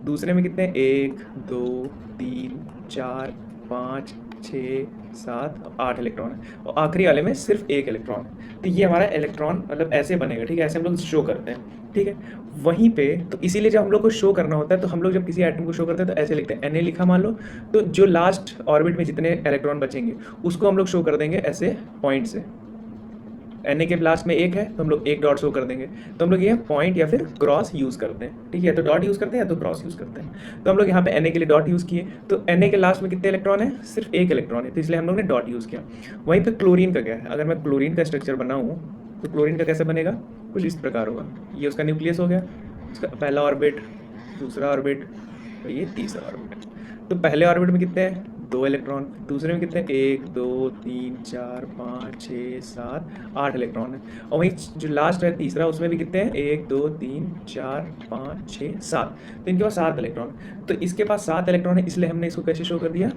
दूसरे में कितने हैं, 1 2 3 4 5 6 7 8 इलेक्ट्रॉन है, और आखिरी वाले में सिर्फ 1 इलेक्ट्रॉन है। तो ये हमारा इलेक्ट्रॉन मतलब ऐसे बनेगा, ठीक है, ऐसे हम लोग शो करते हैं। ठीक है, वहीं पे तो इसीलिए जब हम लोग को शो करना होता है तो हम लोग जब किसी एटम को शो करते हैं तो ऐसे लिखते हैं, Na लिखा मान लो, तो जो लास्ट ऑर्बिट में जितने इलेक्ट्रॉन बचेंगे उसको हम लोग शो कर देंगे ऐसे पॉइंट से। Na के लास्ट में 1 है तो हम लोग 1 डॉट शो कर देंगे। तो हम लोग ये पॉइंट या फिर क्रॉस यूज़ करते हैं, ठीक है, तो डॉट यूज़ करते हैं या तो क्रॉस यूज़ करते हैं। तो हम लोग यहाँ पे Na के लिए डॉट यूज़ किए, तो Na के लास्ट में कितने इलेक्ट्रॉन है, सिर्फ 1 इलेक्ट्रॉन है, तो इसलिए हम लोग ने डॉट यूज़ किया। वहीं पर क्लोरीन का क्या है, अगर मैं क्लोरीन का स्ट्रक्चर बनाऊँ तो क्लोरीन का कैसे बनेगा, कुछ इस प्रकार होगा। ये उसका न्यूक्लियस हो गया, उसका पहला ऑर्बिट, दूसरा ऑर्बिट और ये तीसरा ऑर्बिट। तो पहले ऑर्बिट में कितने हैं, 2 इलेक्ट्रॉन, दूसरे में कितने, 1 2 3 4 5 6 7 8 इलेक्ट्रॉन है, और वहीं जो लास्ट है तीसरा उसमें भी कितने हैं, 1 2 3 4 5 6 7, तो इनके पास 7 इलेक्ट्रॉन। तो इसके पास 7 इलेक्ट्रॉन है, इसलिए हमने इसको कैसे शो कर दिया,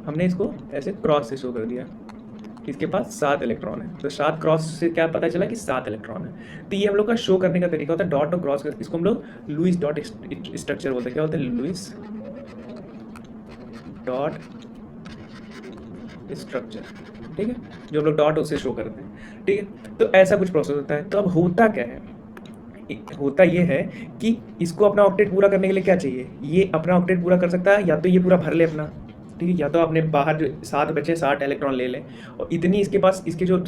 हमने इसको ऐसे क्रॉस से शो कर दिया, इसके पास 7 इलेक्ट्रॉन है। तो 7 क्रॉस से क्या पता चला कि 7 इलेक्ट्रॉन है। तो ये हम लोग का शो करने का तरीका होता है, डॉट और क्रॉस, इसको हम लोग लुईस डॉट स्ट्रक्चर बोलते हैं। क्या बोलते हैं, लुईस डॉट स्ट्रक्चर, ठीक है, जो हम लोग डॉट उसे शो करते हैं। ठीक है, तो ऐसा कुछ प्रोसेस होता है। तो अब होता क्या है, होता ये है कि इसको अपना ऑक्टेट पूरा करने के लिए क्या चाहिए, ये अपना ऑक्टेट पूरा कर सकता है, या तो ये पूरा भर ले अपना, ठीक है, या तो अपने बाहर जो 7 बचे 7 इलेक्ट्रॉन ले लें, और इतनी इसके पास इसके जो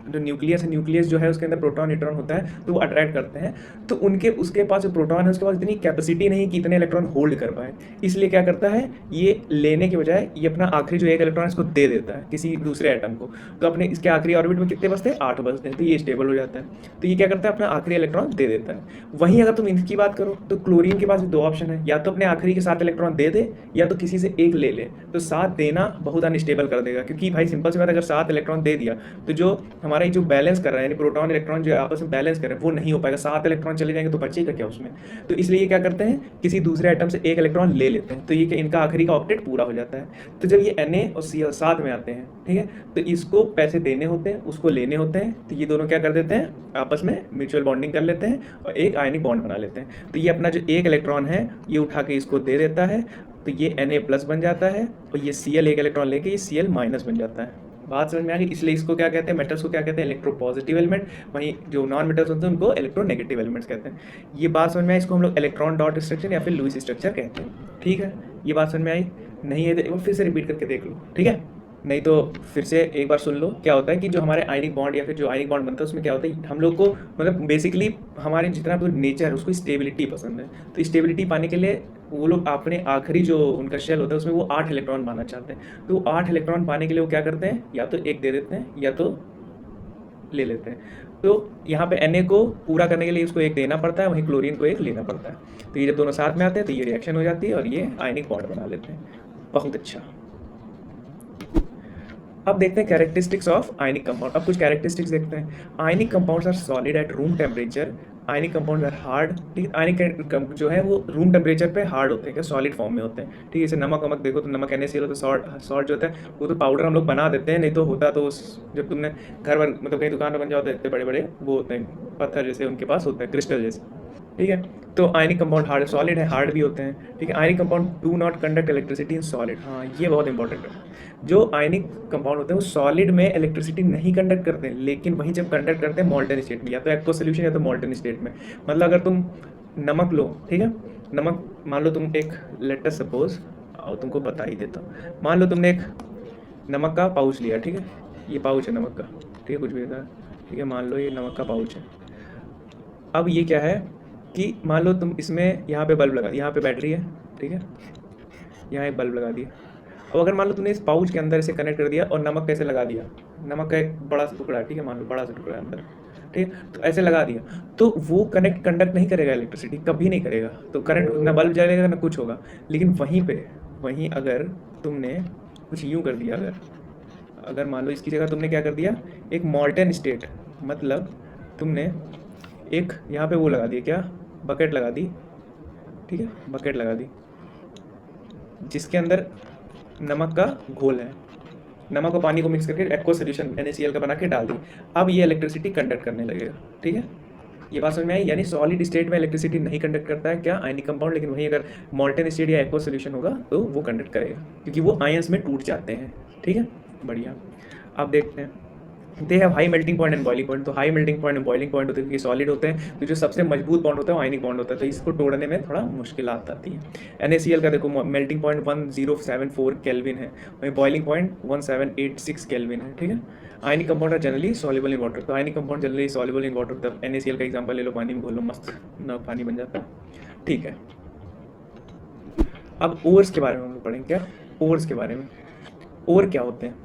जो न्यूक्लियस है, न्यूक्लियस जो है उसके अंदर प्रोटॉन न्यूट्रॉन होता है, तो वो अट्रैक्ट करते हैं। तो उनके उसके पास जो प्रोटॉन है उसके पास इतनी कैपेसिटी नहीं कि इतने इलेक्ट्रॉन होल्ड कर पाए, इसलिए क्या करता है, ये लेने के बजाय ये अपना आखिरी जो एक इलेक्ट्रॉन इसको दे देता है किसी दूसरे एटम को। तो अपने इसके आखिरी ऑर्बिट में कितने बचते हैं, 8 बचते हैं, तो ये स्टेबल हो जाता है। तो ये क्या करता है, अपना आखिरी इलेक्ट्रॉन दे देता है। वहीं अगर तुम इनकी बात करो तो क्लोरीन के पास भी 2 ऑप्शन है, या तो अपने आखिरी के 7 इलेक्ट्रॉन दे दे, या तो किसी से एक ले ले। तो 7 देना बहुत अनस्टेबल कर देगा, क्योंकि भाई सिंपल सी बात है, अगर 7 इलेक्ट्रॉन दे दिया तो जो हमारा जो बैलेंस कर रहा है, यानी प्रोटॉन इलेक्ट्रॉन जो आपस में बैलेंस कर रहे हैं, वो नहीं हो पाएगा। 7 इलेक्ट्रॉन चले जाएंगे तो बचेगा क्या उसमें। तो इसलिए ये क्या करते हैं, किसी दूसरे आइटम से एक इलेक्ट्रॉन ले लेते हैं, तो ये इनका आखिरी का ऑक्टेट पूरा हो जाता है। तो जब ये Na और Cl साथ में आते हैं, ठीक है, तो इसको पैसे देने होते हैं, उसको लेने होते हैं, तो ये दोनों क्या कर देते हैं, आपस में म्यूचुअल बॉन्डिंग कर लेते हैं और एक आयनिक बॉन्ड बना लेते हैं। तो ये अपना जो एक इलेक्ट्रॉन है ये उठा के इसको दे देता है, तो ये Na+ बन जाता है, और ये Cl एक इलेक्ट्रॉन लेके ये Cl- बन जाता है। बात समझ में आ गई। इसलिए इसको क्या कहते हैं, मेटल्स को क्या कहते हैं, इलेक्ट्रोपॉजिटिव एलिमेंट। वहीं जो नॉन मेटल्स होते हैं उनको इलेक्ट्रोनेगेटिव एलिमेंट्स कहते हैं। ये बात समझ में आई। इसको हम लोग इलेक्ट्रॉन डॉट स्ट्रक्चर या फिर लुईस स्ट्रक्चर कहते हैं। ठीक है, ये बात समझ में आई। नहीं है तो फिर से रिपीट करके देख लो, ठीक है, नहीं तो फिर से एक बार सुन लो। क्या होता है कि जो हमारे आयनिक बॉन्ड या फिर जो आयनिक बॉन्ड बनता है उसमें क्या होता है, हम लोग को मतलब बेसिकली हमारे जितना भी नेचर है उसको स्टेबिलिटी पसंद है। तो स्टेबिलिटी पाने के लिए वो लोग अपने आखिरी जो उनका शेल होता है उसमें वो 8 इलेक्ट्रॉन पाना चाहते हैं। तो 8 इलेक्ट्रॉन पाने के लिए वो क्या करते हैं, या तो एक दे देते हैं या तो ले लेते हैं। तो यहाँ पे Na को पूरा करने के लिए उसको एक देना पड़ता है, वहीं क्लोरीन को एक लेना पड़ता है। तो ये जब दोनों साथ में आते हैं तो ये रिएक्शन हो जाती है और ये आयनिक बॉन्ड बना लेते हैं। बहुत अच्छा। अब देखते हैं कैरेक्टरिस्टिक्स ऑफ आयनिक कंपाउंड। अब कुछ कैरेक्टरिस्टिक्स देखते हैं। Ionic compounds are solid at room temperature, ionic compounds are hard. ठीक है, आयनिक जो है वो रूम टेम्परेचर पे हार्ड होते हैं, क्या सॉलिड फॉर्म में होते हैं। ठीक है, जैसे नमक वमक देखो तो नमक NaCl, तो सॉल्ट जो होता है वो तो पाउडर हम लोग बना देते हैं, नहीं तो होता तो जब तुमने घर पर मतलब कहीं दुकान में बन जाओ तो इतने बड़े बड़े वो होते हैं पत्थर जैसे उनके पास होते हैं, क्रिस्टल जैसे। ठीक है, तो आयनिक कंपाउंड हार्ड सॉलिड है, हार्ड भी होते हैं। ठीक है, ionic compound do not conduct electricity in solid. हाँ, ये बहुत इंपॉर्टेंट है। जो आयनिक कंपाउंड होते हैं वो सॉलिड में इलेक्ट्रिसिटी नहीं कंडक्ट करते हैं, लेकिन वहीं जब कंडक्ट करते हैं मॉल्टन स्टेट में, या तो एक्वस सोल्यूशन या तो मॉल्टन स्टेट में। मतलब अगर तुम नमक लो, ठीक है, नमक मान लो तुम एक लेट अस सपोज, और तुमको बता ही देता हूँ, मान लो तुमने एक नमक का पाउच लिया, ठीक है, ये पाउच है नमक का, ठीक है, कुछ भी था, ठीक है, मान लो ये नमक का पाउच है। अब ये क्या है कि मान लो तुम इसमें यहाँ पे बल्ब लगा, यहाँ पे बैटरी है, ठीक है, यहाँ एक बल्ब लगा दिया। अब अगर मान लो तुमने इस पाउच के अंदर इसे कनेक्ट कर दिया और नमक कैसे लगा दिया, नमक का एक बड़ा सा टुकड़ा, ठीक है, मान लो बड़ा सा टुकड़ा अंदर, ठीक है, तो ऐसे लगा दिया, तो वो कंडक्ट नहीं करेगा इलेक्ट्रिसिटी, कभी नहीं करेगा। तो करंट ना बल्ब जलेगा ना कुछ होगा। लेकिन वहीं अगर तुमने कुछ यूँ कर दिया, अगर मान लो इसकी जगह तुमने क्या कर दिया, एक मॉल्टन स्टेट, मतलब तुमने एक यहाँ पे वो लगा दिया, क्या, बकेट लगा दी, ठीक है, बकेट लगा दी जिसके अंदर नमक का घोल है, नमक और पानी को मिक्स करके एक्वस सोल्यूशन NaCl का बना के डाल दी। अब ये इलेक्ट्रिसिटी कंडक्ट करने लगेगा। ठीक है, ये बात समझ में आई। यानी सॉलिड स्टेट में इलेक्ट्रिसिटी नहीं कंडक्ट करता है क्या, आयनिक कंपाउंड, लेकिन वहीं अगर मॉल्टन स्टेट या एक्वस सोल्यूशन होगा तो वो कंडक्ट करेगा, क्योंकि वो आयंस में टूट जाते हैं। ठीक है, बढ़िया। अब देखते हैं, they have high melting point and boiling point. तो high melting point and boiling point होते हैं, क्योंकि सॉलिड होते हैं, तो जो सबसे मजबूत बॉन्ड होता है वो आयनिक बॉन्ड होता है, तो इसको तोड़ने में थोड़ा मुश्किल आती है। NaCl का देखो मेल्टिंग पॉइंट 1074 केल्विन है, वहीं बॉइलिंग पॉइंट 1786 केल्विन है। ठीक है, ionic compound are generally soluble in water. तो ionic compound generally soluble in water, तब NaCl का एग्जांपल ले लो, पानी में घोल लो, मस्त ना पानी बन जाता है। ठीक है, अब ओर्स के बारे में हम लोग पढ़ेंगे। क्या ओर्स के बारे में, ओर क्या होते हैं,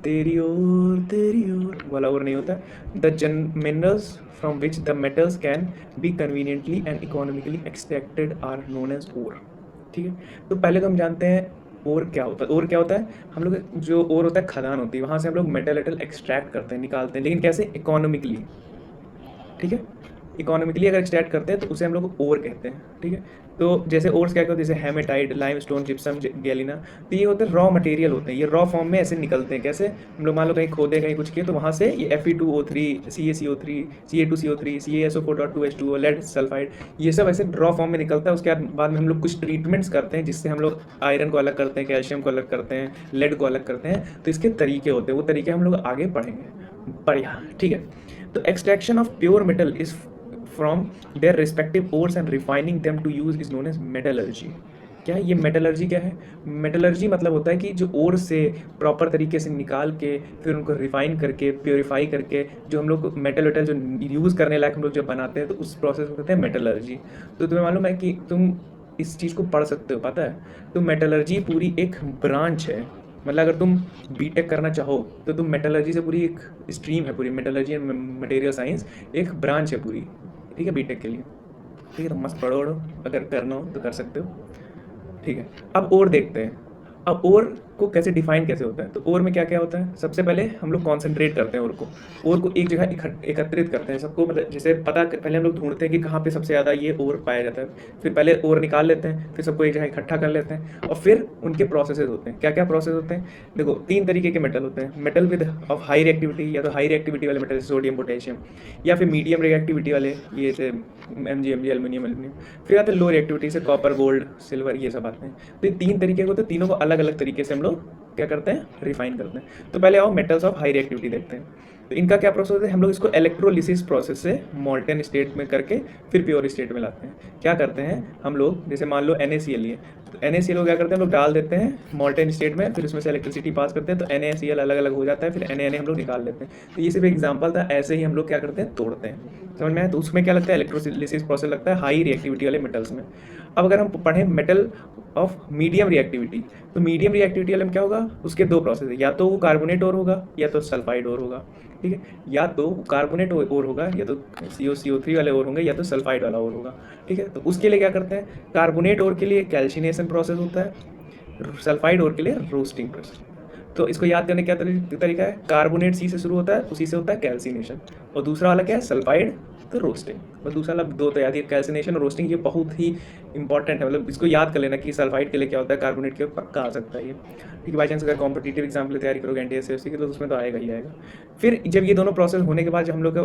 तेरी ओर वाला ओर नहीं होता। The minerals from which the metals can be conveniently and economically extracted are known as ore. ठीक है, तो पहले तो हम जानते हैं ओर क्या होता है। ओर क्या होता है, हम लोग जो ओर होता है खदान होती है, वहाँ से हम लोग मेटल एक्सट्रैक्ट करते हैं, निकालते हैं, लेकिन कैसे, इकोनॉमिकली। ठीक है, इकोनॉमिकली अगर एक्सट्रैक्ट करते हैं तो उसे हम लोग ओर कहते हैं। ठीक है, तो जैसे ओर्स क्या होते हैं, जैसे हेमेटाइट, लाइमस्टोन, जिप्सम, गैलिना, तो ये होते हैं रॉ मटेरियल होते हैं, ये रॉ फॉर्म में ऐसे निकलते हैं। कैसे, हम लोग मान लो कहीं खोदे, कहीं कुछ किए, तो वहाँ से ये Fe2O3, CaCO3, Ca2CO3, CaSO4.2H2O, lead sulphide, ये सब ऐसे रॉ फॉर्म में निकलता है। उसके बाद में हम लोग कुछ ट्रीटमेंट्स करते हैं जिससे हम लोग आयरन को अलग करते हैं, कैल्शियम को अलग करते हैं, लेड को अलग करते हैं। तो इसके तरीके होते हैं, वो तरीके हम लोग आगे पढ़ेंगे। बढ़िया, ठीक है। तो extraction of pure metal is from their respective ores and refining them to use is known as metallurgy. क्या है ये मेटलर्जी? क्या है मेटलर्जी? मतलब होता है कि जो ओर से प्रॉपर तरीके से निकाल के फिर उनको रिफाइन करके प्योरीफाई करके जो हम लोग मेटल वेटल जो यूज़ करने लायक हम लोग जब बनाते हैं तो उस प्रोसेस को कहते हैं मेटलर्जी। तो तुम्हें मालूम है कि तुम इस चीज़ को पढ़ सकते हो, पता है? तो मेटलर्जी पूरी एक ब्रांच है। मतलब अगर तुम बीटेक करना चाहो तो तुम मेटलर्जी से पूरी एक स्ट्रीम है, पूरी मेटलर्जी एंड मटेरियल साइंस एक ब्रांच है पूरी, ठीक है, बीटेक के लिए। ठीक है, तो मस्त पढ़ो वढ़ो, अगर करना हो तो कर सकते हो। ठीक है, अब और देखते हैं। अब और को कैसे डिफाइन कैसे होता है? तो और में क्या क्या होता है? सबसे पहले हम लोग कॉन्सेंट्रेट करते हैं और को एक जगह एकत्रित करते हैं सबको। मतलब जैसे पहले हम लोग ढूंढते हैं कि कहाँ पे सबसे ज़्यादा ये और पाया जाता है, फिर पहले और निकाल लेते हैं, फिर सबको एक जगह इकट्ठा कर लेते हैं और फिर उनके प्रोसेसेस होते हैं। क्या क्या प्रोसेस होते हैं? देखो, 3 तरीके के मेटल होते हैं। Metal with of high reactivity, या तो हाई रिएक्टिविटी वाले मेटल सोडियम पोटेशियम, या फिर मीडियम रिएक्टिविटी वाले ये से एमजी एल्यूमिनियम एल्यूमिनियम, फिर आते हैं लो रिएक्टिविटी से कॉपर गोल्ड सिल्वर, ये सब आते हैं। तो ये 3 तरीके को, तो तीनों को अलग अलग तरीके से हम लोग क्या करते हैं? रिफाइन करते हैं। तो पहले आओ मेटल्स ऑफ हाई रिएक्टिविटी देखते हैं। तो इनका क्या प्रोसेस है? हम लोग इसको इलेक्ट्रोलिसिस प्रोसेस से मोल्टेन स्टेट में करके फिर प्योर स्टेट में लाते हैं। क्या करते हैं हम लोग? जैसे मान लो NaCl है, तो NaCl को क्या करते हैं हम लोग? डाल देते हैं मोल्टेन स्टेट में, फिर उसमें से इलेक्ट्रिसिटी पास करते हैं तो NaCl अलग अलग हो जाता है, फिर Na हम लोग निकाल लेते हैं। तो ये सिर्फ एग्जाम्पल था, ऐसे ही हम लोग क्या करते हैं? तोड़ते हैं। समझ में आया? तो उसमें क्या लगता है? इलेक्ट्रोलिसिस प्रोसेस लगता है हाई रिएक्टिविटी वाले मेटल्स में। अब अगर हम पढ़ें मेटल ऑफ मीडियम रिएक्टिविटी, तो मीडियम रिएक्टिविटी वाले में क्या होगा? उसके 2 प्रोसेस है, या तो वो कार्बोनेट और होगा या तो सल्फाइड और होगा। ठीक है, या तो कार्बोनेट और होगा, या तो CO3 वाले और होंगे, या तो सल्फाइड वाला और होगा। ठीक है, तो उसके लिए क्या करते हैं? कार्बोनेट और के लिए कैल्शिनेशन प्रोसेस होता है, सल्फाइड और के लिए रोस्टिंग प्रोसेस। तो इसको याद करने का क्या तरीका है? कार्बोनेट C से शुरू होता है, उसी से होता है कैल्सिनेशन, और दूसरा वाला क्या है? सल्फाइड, तो रोस्टिंग। बस दूसरा वाला 2 तो याद है, कैल्सिनेशन और रोस्टिंग, ये बहुत ही इंपॉर्टेंट है। मतलब इसको याद कर लेना कि सल्फाइड के लिए क्या होता है, कार्बोनेट के लिए पक्का आ सकता है ये। ठीक है, बाई चांस अगर कॉम्पिटिटिव एग्जाम की तैयारी करोगे NTSC की, तो उसमें तो आएगा ही आएगा। फिर जब ये दोनों प्रोसेस होने के बाद जब हम लोग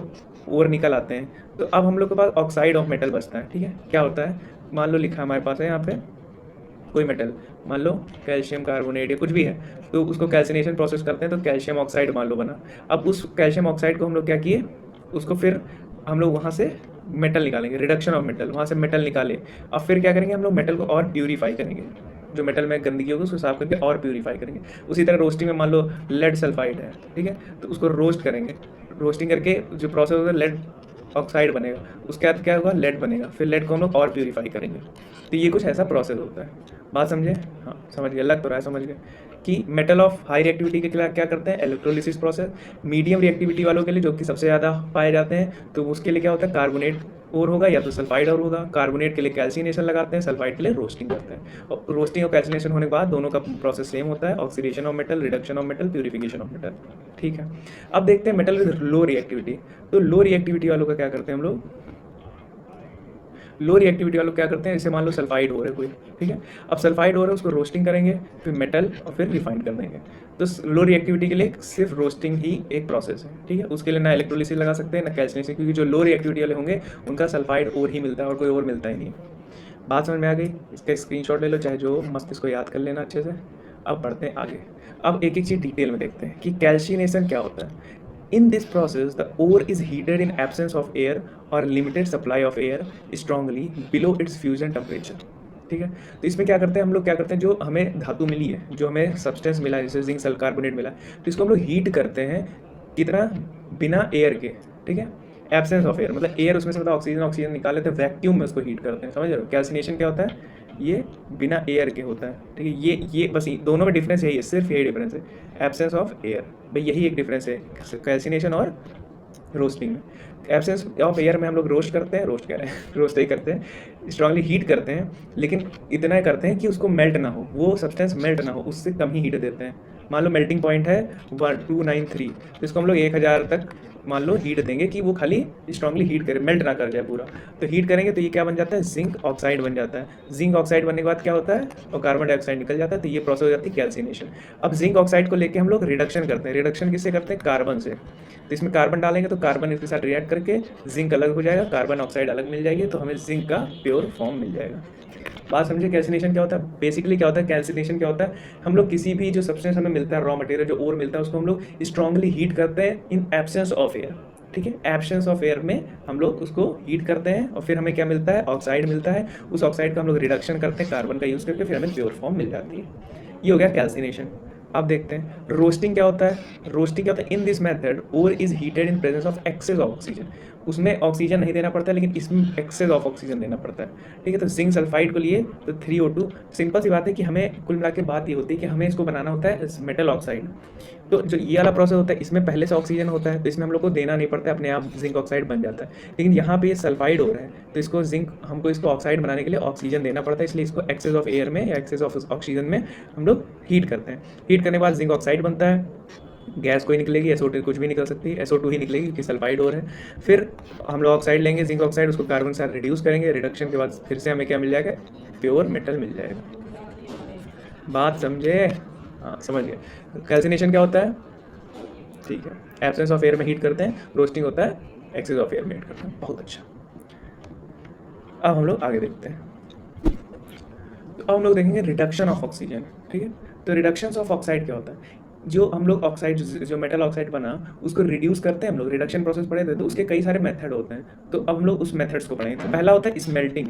और निकल आते हैं, तो अब हम लोग के पास ऑक्साइड ऑफ मेटल बचता है। ठीक है, क्या होता है? मान लो लिखा हमारे पास है यहाँ पे कोई मेटल, मान लो कैल्शियम कार्बोनेट या कुछ भी है, तो उसको कैल्सिनेशन प्रोसेस करते हैं तो कैल्शियम ऑक्साइड मान लो बना। अब उस कैल्शियम ऑक्साइड को हम लोग क्या किए? उसको फिर हम लोग वहाँ से मेटल निकालेंगे, रिडक्शन ऑफ मेटल, वहाँ से मेटल निकाले। अब फिर क्या करेंगे? हम लोग मेटल को और प्यूरीफाई करेंगे, जो मेटल में गंदगी होगी उसको साफ करके और प्यूरीफाई करेंगे। उसी तरह रोस्टिंग में मान लो लेड सल्फाइड है, ठीक है, तो उसको रोस्ट करेंगे। रोस्टिंग करके जो प्रोसेस होगा लेड ऑक्साइड बनेगा, उसके बाद क्या होगा? लेड बनेगा, फिर लेड को हम लोग और प्यूरीफाई करेंगे। तो ये कुछ ऐसा प्रोसेस होता है। बात समझे? हाँ, समझ गए? लग तो रहा है समझ गए कि मेटल ऑफ हाई रिएक्टिविटी के लिए क्या करते हैं? Electrolysis process. मीडियम रिएक्टिविटी वालों के लिए, जो कि सबसे ज़्यादा पाए जाते हैं, तो उसके लिए क्या होता है? कार्बोनेट और होगा या तो सल्फाइड और होगा। कार्बोनेट के लिए कैल्सिनेशन लगाते हैं, सल्फाइड के लिए रोस्टिंग करते हैं। और रोस्टिंग और कैल्सिनेशन होने के बाद दोनों का प्रोसेस सेम होता है, oxidation of metal, reduction of metal, purification of metal. ठीक है, अब देखते हैं मेटल विद लो रिएक्टिविटी। तो लो रिएक्टिविटी वालों का क्या करते हैं हम लोग? लो रिएक्टिविटी वालों क्या करते हैं? जैसे मान लो सल्फाइड हो रहा है कोई, ठीक है, अब सल्फाइड हो रहा है, उसको रोस्टिंग करेंगे, फिर मेटल और फिर रिफाइन कर देंगे। तो लो रिएक्टिविटी के लिए सिर्फ रोस्टिंग ही एक प्रोसेस है। ठीक है, उसके लिए ना इलेक्ट्रोलिसिस लगा सकते हैं ना कैल्सिनेशन, क्योंकि जो लो रिएक्टिविटी वाले होंगे उनका सल्फाइड और ही मिलता है और कोई और मिलता ही नहीं। बात समझ में आ गई? इसका स्क्रीनशॉट ले लो, चाहे जो मस्त इसको याद कर लेना अच्छे से। अब बढ़ते हैं आगे। अब एक एक चीज़ डिटेल में देखते हैं कि कैल्सिनेशन क्या होता है। In this process, the ore is heated in absence of air or limited supply of air strongly below its fusion temperature. ठीक है, तो इसमें क्या करते हैं हम लोग? क्या करते हैं, जो हमें धातु मिली है, जो हमें सब्सटेंस मिला है, जैसे जिंक सल कार्बोनेट मिला है, तो इसको हम लोग हीट करते हैं। कितना? बिना एयर के। ठीक है, एब्सेंस ऑफ एयर, मतलब एयर उसमें से मतलब ऑक्सीजन निकाल लेते हैं, वैक्यूम में उसको हीट करते हैं। समझ रहे हो? कैल्सिनेशन क्या होता है? ये बिना एयर के होता है। ठीक है, ये बस दोनों में डिफरेंस यही है, सिर्फ यही डिफरेंस है, एब्सेंस ऑफ एयर। भाई यही एक डिफरेंस है कैल्सिनेशन और रोस्टिंग में। एब्सेंस ऑफ एयर में हम लोग रोस्ट करते हैं, रोस्ट कह रहे हैं रोस्ट ही करते हैं, स्ट्रांगली हीट करते हैं, लेकिन इतना करते हैं कि उसको मेल्ट ना हो, वो सब्सटेंस मेल्ट ना हो, उससे कम ही हीट देते हैं। मान लो मेल्टिंग पॉइंट है 1293, तो इसको हम लोग 1000 तक मान लो हीट देंगे कि वो खाली स्ट्रांगली हीट करे, मेल्ट ना कर जाए पूरा। तो हीट करेंगे तो ये क्या बन जाता है? जिंक ऑक्साइड बन जाता है। जिंक ऑक्साइड बनने के बाद क्या होता है? और कार्बन डाइऑक्साइड निकल जाता है, तो ये प्रोसेस हो जाती है कैल्सिनेशन। अब जिंक ऑक्साइड को लेके हम लोग रिडक्शन करते हैं। रिडक्शन किससे करते हैं? कार्बन से। तो इसमें कार्बन डालेंगे तो कार्बन इसके साथ रिएक्ट करके जिंक अलग हो जाएगा, कार्बन ऑक्साइड अलग मिल जाएगी, तो हमें जिंक का प्योर फॉर्म मिल जाएगा। बात समझे? कैल्सिनेशन क्या होता है? बेसिकली क्या होता है कैल्सिनेशन? क्या होता है? हम लोग किसी भी जो सब्सटेंस हमें मिलता है, रॉ मटेरियल जो और मिलता है, उसको हम लोग स्ट्रांगली हीट करते हैं इन एब्सेंस ऑफ एयर। ठीक है। एब्सेंस ऑफ एयर में हम लोग उसको हीट करते हैं और फिर हमें क्या मिलता है, ऑक्साइड मिलता है। उस ऑक्साइड का हम लोग रिडक्शन करते हैं कार्बन का यूज़ करके, फिर हमें प्योर फॉर्म मिल जाती है। ये हो गया कैल्सिनेशन। अब देखते हैं रोस्टिंग क्या होता है। रोस्टिंग क्या होता है, in this method ore is heated in presence of excess of oxygen. उसमें ऑक्सीजन नहीं देना पड़ता है, लेकिन इसमें एक्सेस ऑफ ऑक्सीजन देना पड़ता है, ठीक है। तो जिंक सल्फाइड को लिए तो 3O2, सिंपल सी बात है कि हमें कुल मिला के बात ये होती है कि हमें इसको बनाना होता है मेटल ऑक्साइड। तो जो ये वाला प्रोसेस होता है इसमें पहले से ऑक्सीजन होता है, तो इसमें हम लोग को देना नहीं पड़ता है, अपने आप जिंक ऑक्साइड बन जाता है। लेकिन यहाँ पे ये सल्फाइड हो रहा है, तो इसको जिंक हमको इसको ऑक्साइड बनाने के लिए ऑक्सीजन देना पड़ता है, इसलिए इसको एक्सेस ऑफ एयर में या एक्सेस ऑफ ऑक्सीजन में हम लोग हीट करते हैं। हीट करने के बाद जिंक ऑक्साइड बनता है, गैस कोई निकलेगी, SO2 कुछ भी निकल सकती है, SO2 ही निकलेगी क्योंकि सल्फाइड और है। फिर हम लोग ऑक्साइड लेंगे, जिंक ऑक्साइड, उसको कार्बन के साथ रिड्यूस करेंगे, रिडक्शन के बाद फिर से हमें क्या मिल जाएगा, प्योर मेटल मिल जाएगा। बात समझे? हाँ समझ गए। कैल्सिनेशन क्या होता है, ठीक है, एब्सेंस ऑफ एयर में हीट करते हैं। रोस्टिंग होता है एक्सेस ऑफ एयर में हीट करते हैं। बहुत अच्छा। अब हम लोग आगे देखते हैं। तो अब हम लोग देखेंगे रिडक्शन ऑफ ऑक्सीजन, ठीक है। तो रिडक्शन ऑफ ऑक्साइड क्या होता है, जो हम लोग ऑक्साइड जो मेटल ऑक्साइड बना उसको रिड्यूस करते हैं हम लोग, रिडक्शन प्रोसेस पढ़े थे, तो उसके कई सारे मेथड होते हैं। तो अब हम लोग उस मेथड्स को पढ़ेंगे। तो पहला होता है स्मेल्टिंग।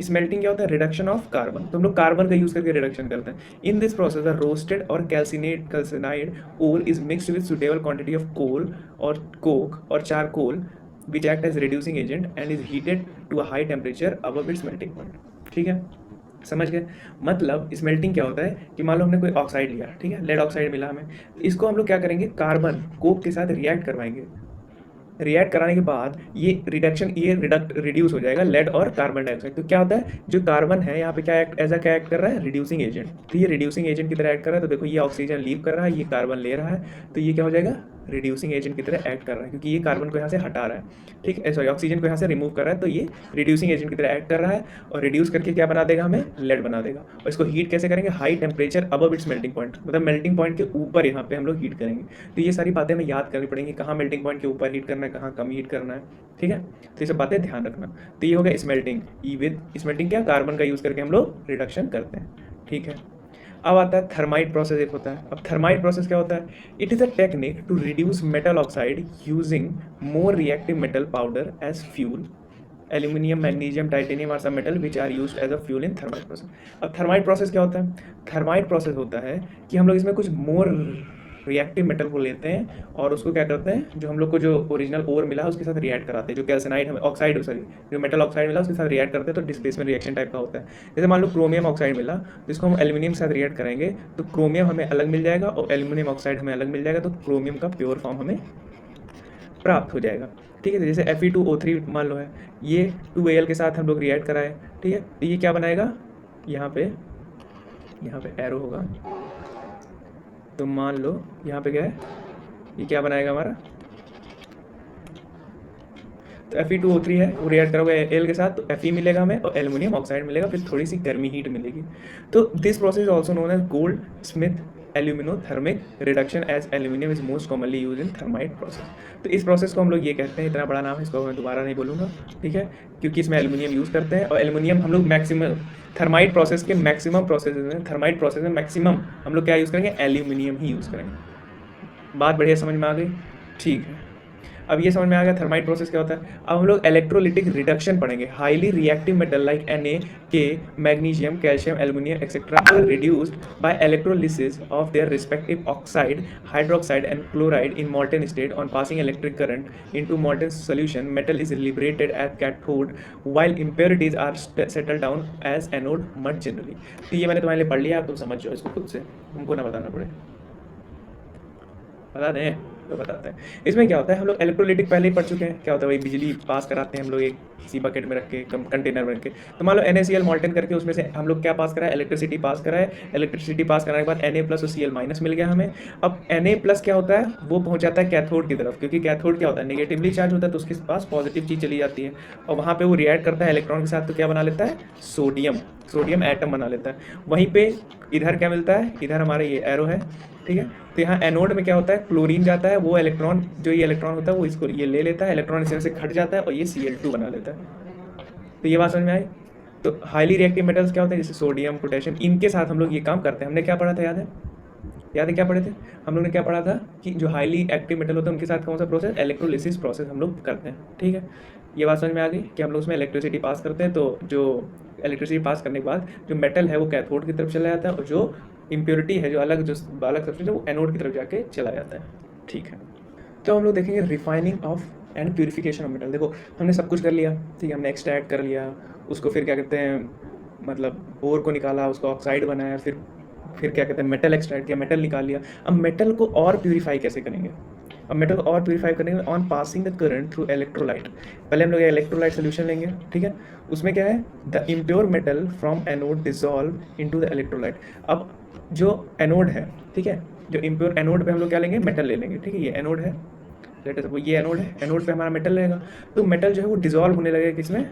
स्मेल्टिंग क्या होता है, रिडक्शन ऑफ कार्बन। तो हम लोग कार्बन का यूज करके रिडक्शन करते हैं। In this process the roasted or calcined ore is mixed with suitable quantity of coal or coke or charcoal which act as reducing agent and is heated to a high temperature above its melting point, ठीक है। समझ गए। मतलब smelting क्या होता है कि मान लो हमने कोई ऑक्साइड लिया, ठीक है, लेड ऑक्साइड मिला हमें, इसको हम लोग क्या करेंगे, कार्बन कोक के साथ रिएक्ट करवाएंगे। रिएक्ट कराने के बाद ये रिड्यूस हो जाएगा लेड और कार्बन डाइऑक्साइड। तो क्या होता है, जो कार्बन है यहाँ पे क्या एक्ट कर रहा है, रिड्यूसिंग एजेंट। तो ये रिड्यूसिंग एजेंट की तरह एक्ट कर रहा है। तो देखो ये ऑक्सीजन लीव कर रहा है, ये कार्बन ले रहा है, तो ये क्या हो जाएगा, रिड्यूसिंग एजेंट की तरह एक्ट कर रहा है, क्योंकि ये कार्बन को यहाँ से हटा रहा है, ठीक है, सॉरी ऑक्सीजन को यहाँ से रिमूव कर रहा है। तो ये रिड्यूसिंग एजेंट की तरह एक्ट कर रहा है और रिड्यूस करके क्या बना देगा, हमें लेड बना देगा। और इसको हीट कैसे करेंगे, high temperature above its melting point, मतलब मेल्टिंग पॉइंट के ऊपर यहाँ पे हम लोग हीट करेंगे। तो ये सारी बातें हमें याद करनी पड़ेंगी, कहाँ मेल्टिंग पॉइंट के ऊपर हीट करना है, कहाँ कम हीट करना है, ठीक है। तो ये सब बातें ध्यान रखना। तो ये हो गया स्मेल्टिंग। स्मेल्टिंग क्या, कार्बन का यूज़ करके हम लोग रिडक्शन करते हैं, ठीक है। अब आता है थर्माइट प्रोसेस, एक होता है। अब थर्माइट प्रोसेस क्या होता है, it is a technique to reduce metal oxide using more reactive metal powder as fuel. Aluminium, magnesium, titanium are some metal which are used as a fuel in thermite process. अब thermite process क्या होता है, thermite process होता है कि हम लोग इसमें कुछ मोर रिएक्टिव मेटल को लेते हैं और उसको क्या करते हैं, जो हम लोग को जो ओरिजिनल ओर मिला है उसके साथ रिएक्ट कराते हैं, जो कैल्सिनाइड हमें ऑक्साइड सॉरी जो मेटल ऑक्साइड मिला उसके साथ रिएक्ट करते हैं, तो डिस्प्लेसमेंट रिएक्शन टाइप का होता है। जैसे मान लो क्रोमियम ऑक्साइड मिला, जिसको हम एल्यूमिनियम के साथ रिएक्ट करेंगे तो क्रोमियम हमें अलग मिल जाएगा और एल्यूमिनियम ऑक्साइड हमें अलग मिल जाएगा, तो क्रोमियम का प्योर फॉर्म हमें प्राप्त हो जाएगा, ठीक है। जैसे Fe2O3 मान लो है, ये 2Al के साथ हम लोग रिएक्ट कराए, ठीक है, तो ये क्या बनाएगा, यहाँ पे एरो होगा, तो मान लो यहाँ पे क्या है, ये क्या बनाएगा हमारा, तो Fe2O3 है, वो रिएक्ट करोगे एल के साथ तो Fe मिलेगा हमें और एल्यूमिनियम ऑक्साइड मिलेगा, फिर थोड़ी सी गर्मी हीट मिलेगी। तो this process is also known as Goldschmidt aluminothermic reduction as aluminium is most commonly use in thermite process. तो इस प्रोसेस को हम लोग ये कहते हैं, इतना बड़ा नाम है, इसको मैं दोबारा नहीं बोलूँगा, ठीक है, क्योंकि इसमें एल्यूमिनियम यूज़ करते हैं और एल्यूमिनियम हम लोग मैक्सिमम थर्माइट प्रोसेस के मैक्सिमम प्रोसेस में, थर्माइट प्रोसेस में मैक्सिमम हम लोग क्या यूज़ करेंगे, एल्यूमिनियम ही यूज़ करेंगे। बात बढ़िया समझ में आ गई, ठीक है। अब ये समझ में आ गया थर्माइट प्रोसेस क्या होता है। अब हम लोग इलेक्ट्रोलिटिक रिडक्शन पढ़ेंगे। Highly reactive metal like Na, magnesium, calcium, aluminium etcetera are reduced by electrolysis of their respective oxide, hydroxide and chloride in molten state on passing electric current into molten solution. Metal is liberated as cathode while impurities are settled down as anode mud generally. तो ये मैंने तुम्हारे लिए पढ़ लिया, आप तुम समझ जाओ इसको खुद से, हमको ना बताना पड़े, बता दें तो बताते हैं। इसमें क्या होता है, हम लोग इलेक्ट्रोलिटिक पहले ही पढ़ चुके हैं, क्या होता है भाई, बिजली पास कराते हैं हम लोग एक किसी बकेट में रख के, कंटेनर में रख के। तो मान लो NaCl मॉल्टन करके उसमें से हम लोग क्या पास कराए, इलेक्ट्रिसिटी पास कराए। इलेक्ट्रिसिटी पास कराने के बाद Na प्लस और Cl माइनस मिल गया हमें। अब Na प्लस क्या होता है, वो पहुंच जाता है कैथोड की तरफ, क्योंकि कैथोड क्या होता है, नेगेटिवली चार्ज होता है, तो उसके पास पॉजिटिव चीज़ चली जाती है और वहाँ पे वो रिएक्ट करता है इलेक्ट्रॉन के साथ, तो क्या बना लेता है, सोडियम एटम बना लेता है। वहीं पे इधर क्या मिलता है, इधर हमारा ये एरो है, ठीक है। तो यहाँ एनोड में क्या होता है, क्लोरीन जाता है, वो इलेक्ट्रॉन जो ये इलेक्ट्रॉन होता है वो इसको ये ले लेता है, इलेक्ट्रॉन इस तरह से घट जाता है और ये Cl2 बना लेता है। तो ये बात समझ में आई। तो हाईली रिएक्टिव मेटल्स क्या होते हैं, जैसे सोडियम, पोटेशियम, इनके साथ हम लोग ये काम करते हैं। हमने क्या पढ़ा था, याद है, याद है क्या पढ़े थे हम लोग ने? क्या पढ़ा था कि जो हाईली एक्टिव मेटल होता है उनके साथ कौन सा प्रोसेस, इलेक्ट्रोलिसिस प्रोसेस हम लोग करते हैं। ठीक है, ये बात समझ में आ गई कि हम लोग उसमें इलेक्ट्रिसिटी पास करते हैं, तो जो इलेक्ट्रिसिटी पास करने के बाद जो मेटल है वो कैथोड की तरफ चला जाता है, और जो इम्प्योरिटी है, जो अलग सब्सटेंस है, वो एनोड की तरफ जाके चला जाता है। ठीक है, तो हम लोग देखेंगे refining of and purification of metal. देखो हमने सब कुछ कर लिया, ठीक है, हमने एक्सट्रैक्ट कर लिया उसको, फिर क्या कहते हैं, मतलब ओर को निकाला, उसको ऑक्साइड बनाया, फिर क्या कहते हैं, मेटल एक्सट्रैक्ट किया, मेटल निकाल लिया। अब मेटल को और प्यूरिफाई कैसे करेंगे? अब मेटल को और प्यूरिफाई करेंगे on passing the current through electrolyte. पहले हम लोग इलेक्ट्रोलाइट सोल्यूशन लेंगे, ठीक है, उसमें क्या है, the impure metal from anode dissolve into the electrolyte. अब जो एनोड है, ठीक है, जो इम्प्योर एनोड पे हम लोग क्या लेंगे, मेटल ले लेंगे, ठीक है, ये एनोड है, लेट अस ये एनोड है, एनोड पे हमारा मेटल रहेगा, तो मेटल जो है वो डिजॉल्व होने लगेगा किसमें,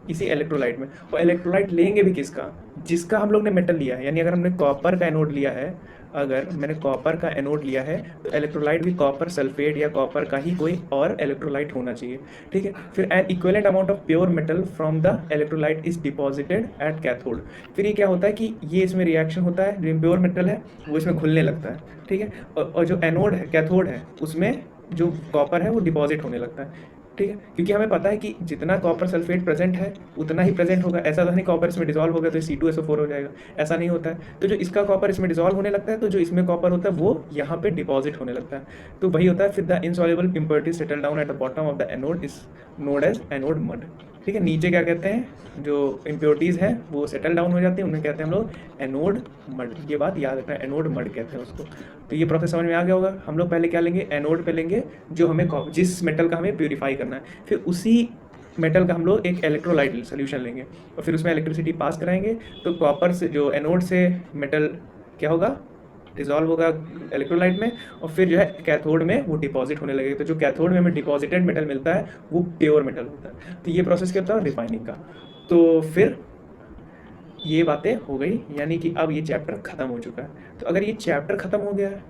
इसी इलेक्ट्रोलाइट में। और इलेक्ट्रोलाइट लेंगे भी किसका, जिसका हम लोग ने मेटल लिया है। यानी अगर हमने कॉपर का एनोड लिया है, अगर मैंने कॉपर का एनोड लिया है, तो इलेक्ट्रोलाइट भी कॉपर सल्फेट या कॉपर का ही कोई और इलेक्ट्रोलाइट होना चाहिए। ठीक है, फिर N equivalent amount of pure metal from the electrolyte is deposited at cathode. फिर ये क्या होता है कि ये इसमें रिएक्शन होता है, जो इम्प्योर मेटल है वो इसमें घुलने लगता है। ठीक है, और जो एनोड है, कैथोड है, उसमें जो कॉपर है वो डिपॉजिट होने लगता है। ठीक है, क्योंकि हमें पता है कि जितना कॉपर सल्फेट प्रेजेंट है उतना ही प्रेजेंट होगा। ऐसा तो नहीं कॉपर इसमें डिसॉल्व हो गया तो C2SO4 हो जाएगा, ऐसा नहीं होता है। तो जो इसका कॉपर इसमें डिसॉल्व होने लगता है, तो जो इसमें कॉपर होता है वो यहाँ पे डिपॉजिट होने लगता है। तो वही होता है, फिर the insoluble impurities settle down at the bottom of the anode is known as anode mud. ठीक है, नीचे क्या कहते हैं, जो इम्प्योरिटीज़ हैं वो सेटल डाउन हो जाती हैं, उन्हें कहते हैं हम लोग एनोड मड। ये बात याद रखना है, एनोड मड कहते हैं उसको। तो ये प्रोसेस समझ में आ गया होगा। हम लोग पहले क्या लेंगे, एनोड पे लेंगे जो हमें जिस मेटल का हमें प्यूरीफाई करना है, फिर उसी मेटल का हम लोग एक इलेक्ट्रोलाइट सोल्यूशन लेंगे और फिर उसमें इलेक्ट्रिसिटी पास कराएंगे, तो कॉपर से जो एनोड से मेटल क्या होगा, डिजॉल्व होगा इलेक्ट्रोलाइट में, और फिर जो है कैथोड में वो डिपॉजिट होने लगेगा। तो जो कैथोड में हमें डिपॉजिटेड मेटल मिलता है वो प्योर मेटल होता है। तो ये प्रोसेस क्या होता है, रिफाइनिंग का। तो फिर ये बातें हो गई, यानी कि अब ये चैप्टर खत्म हो चुका है। तो अगर ये चैप्टर खत्म हो गया है,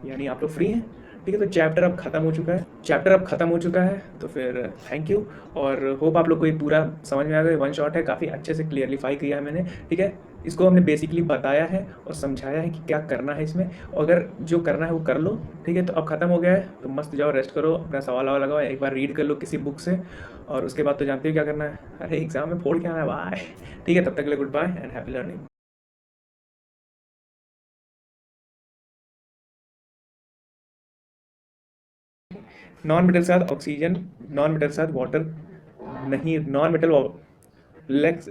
यानी आप लोग फ्री हैं, ठीक है, तो चैप्टर अब खत्म हो चुका है, चैप्टर अब खत्म हो चुका है। तो फिर थैंक यू, और होप आप लोग को ये पूरा समझ में आ गया। वन शॉट है, काफ़ी अच्छे से क्लियरिफाई किया है मैंने। ठीक है, इसको हमने बेसिकली बताया है और समझाया है कि क्या करना है इसमें, अगर जो करना है वो कर लो। ठीक है, तो अब खत्म हो गया है, तो मस्त जाओ, रेस्ट करो, अपना सवाल वाला लगाओ, एक बार रीड कर लो किसी बुक से, और उसके बाद तो जानते हो क्या करना है, अरे एग्जाम में फोड़ के आना है, बाय। ठीक है, तब तक के लिए goodbye and happy learning. Non metal के साथ ऑक्सीजन, नॉन मेटल के साथ वाटर नहीं, नॉन मेटल लेक्स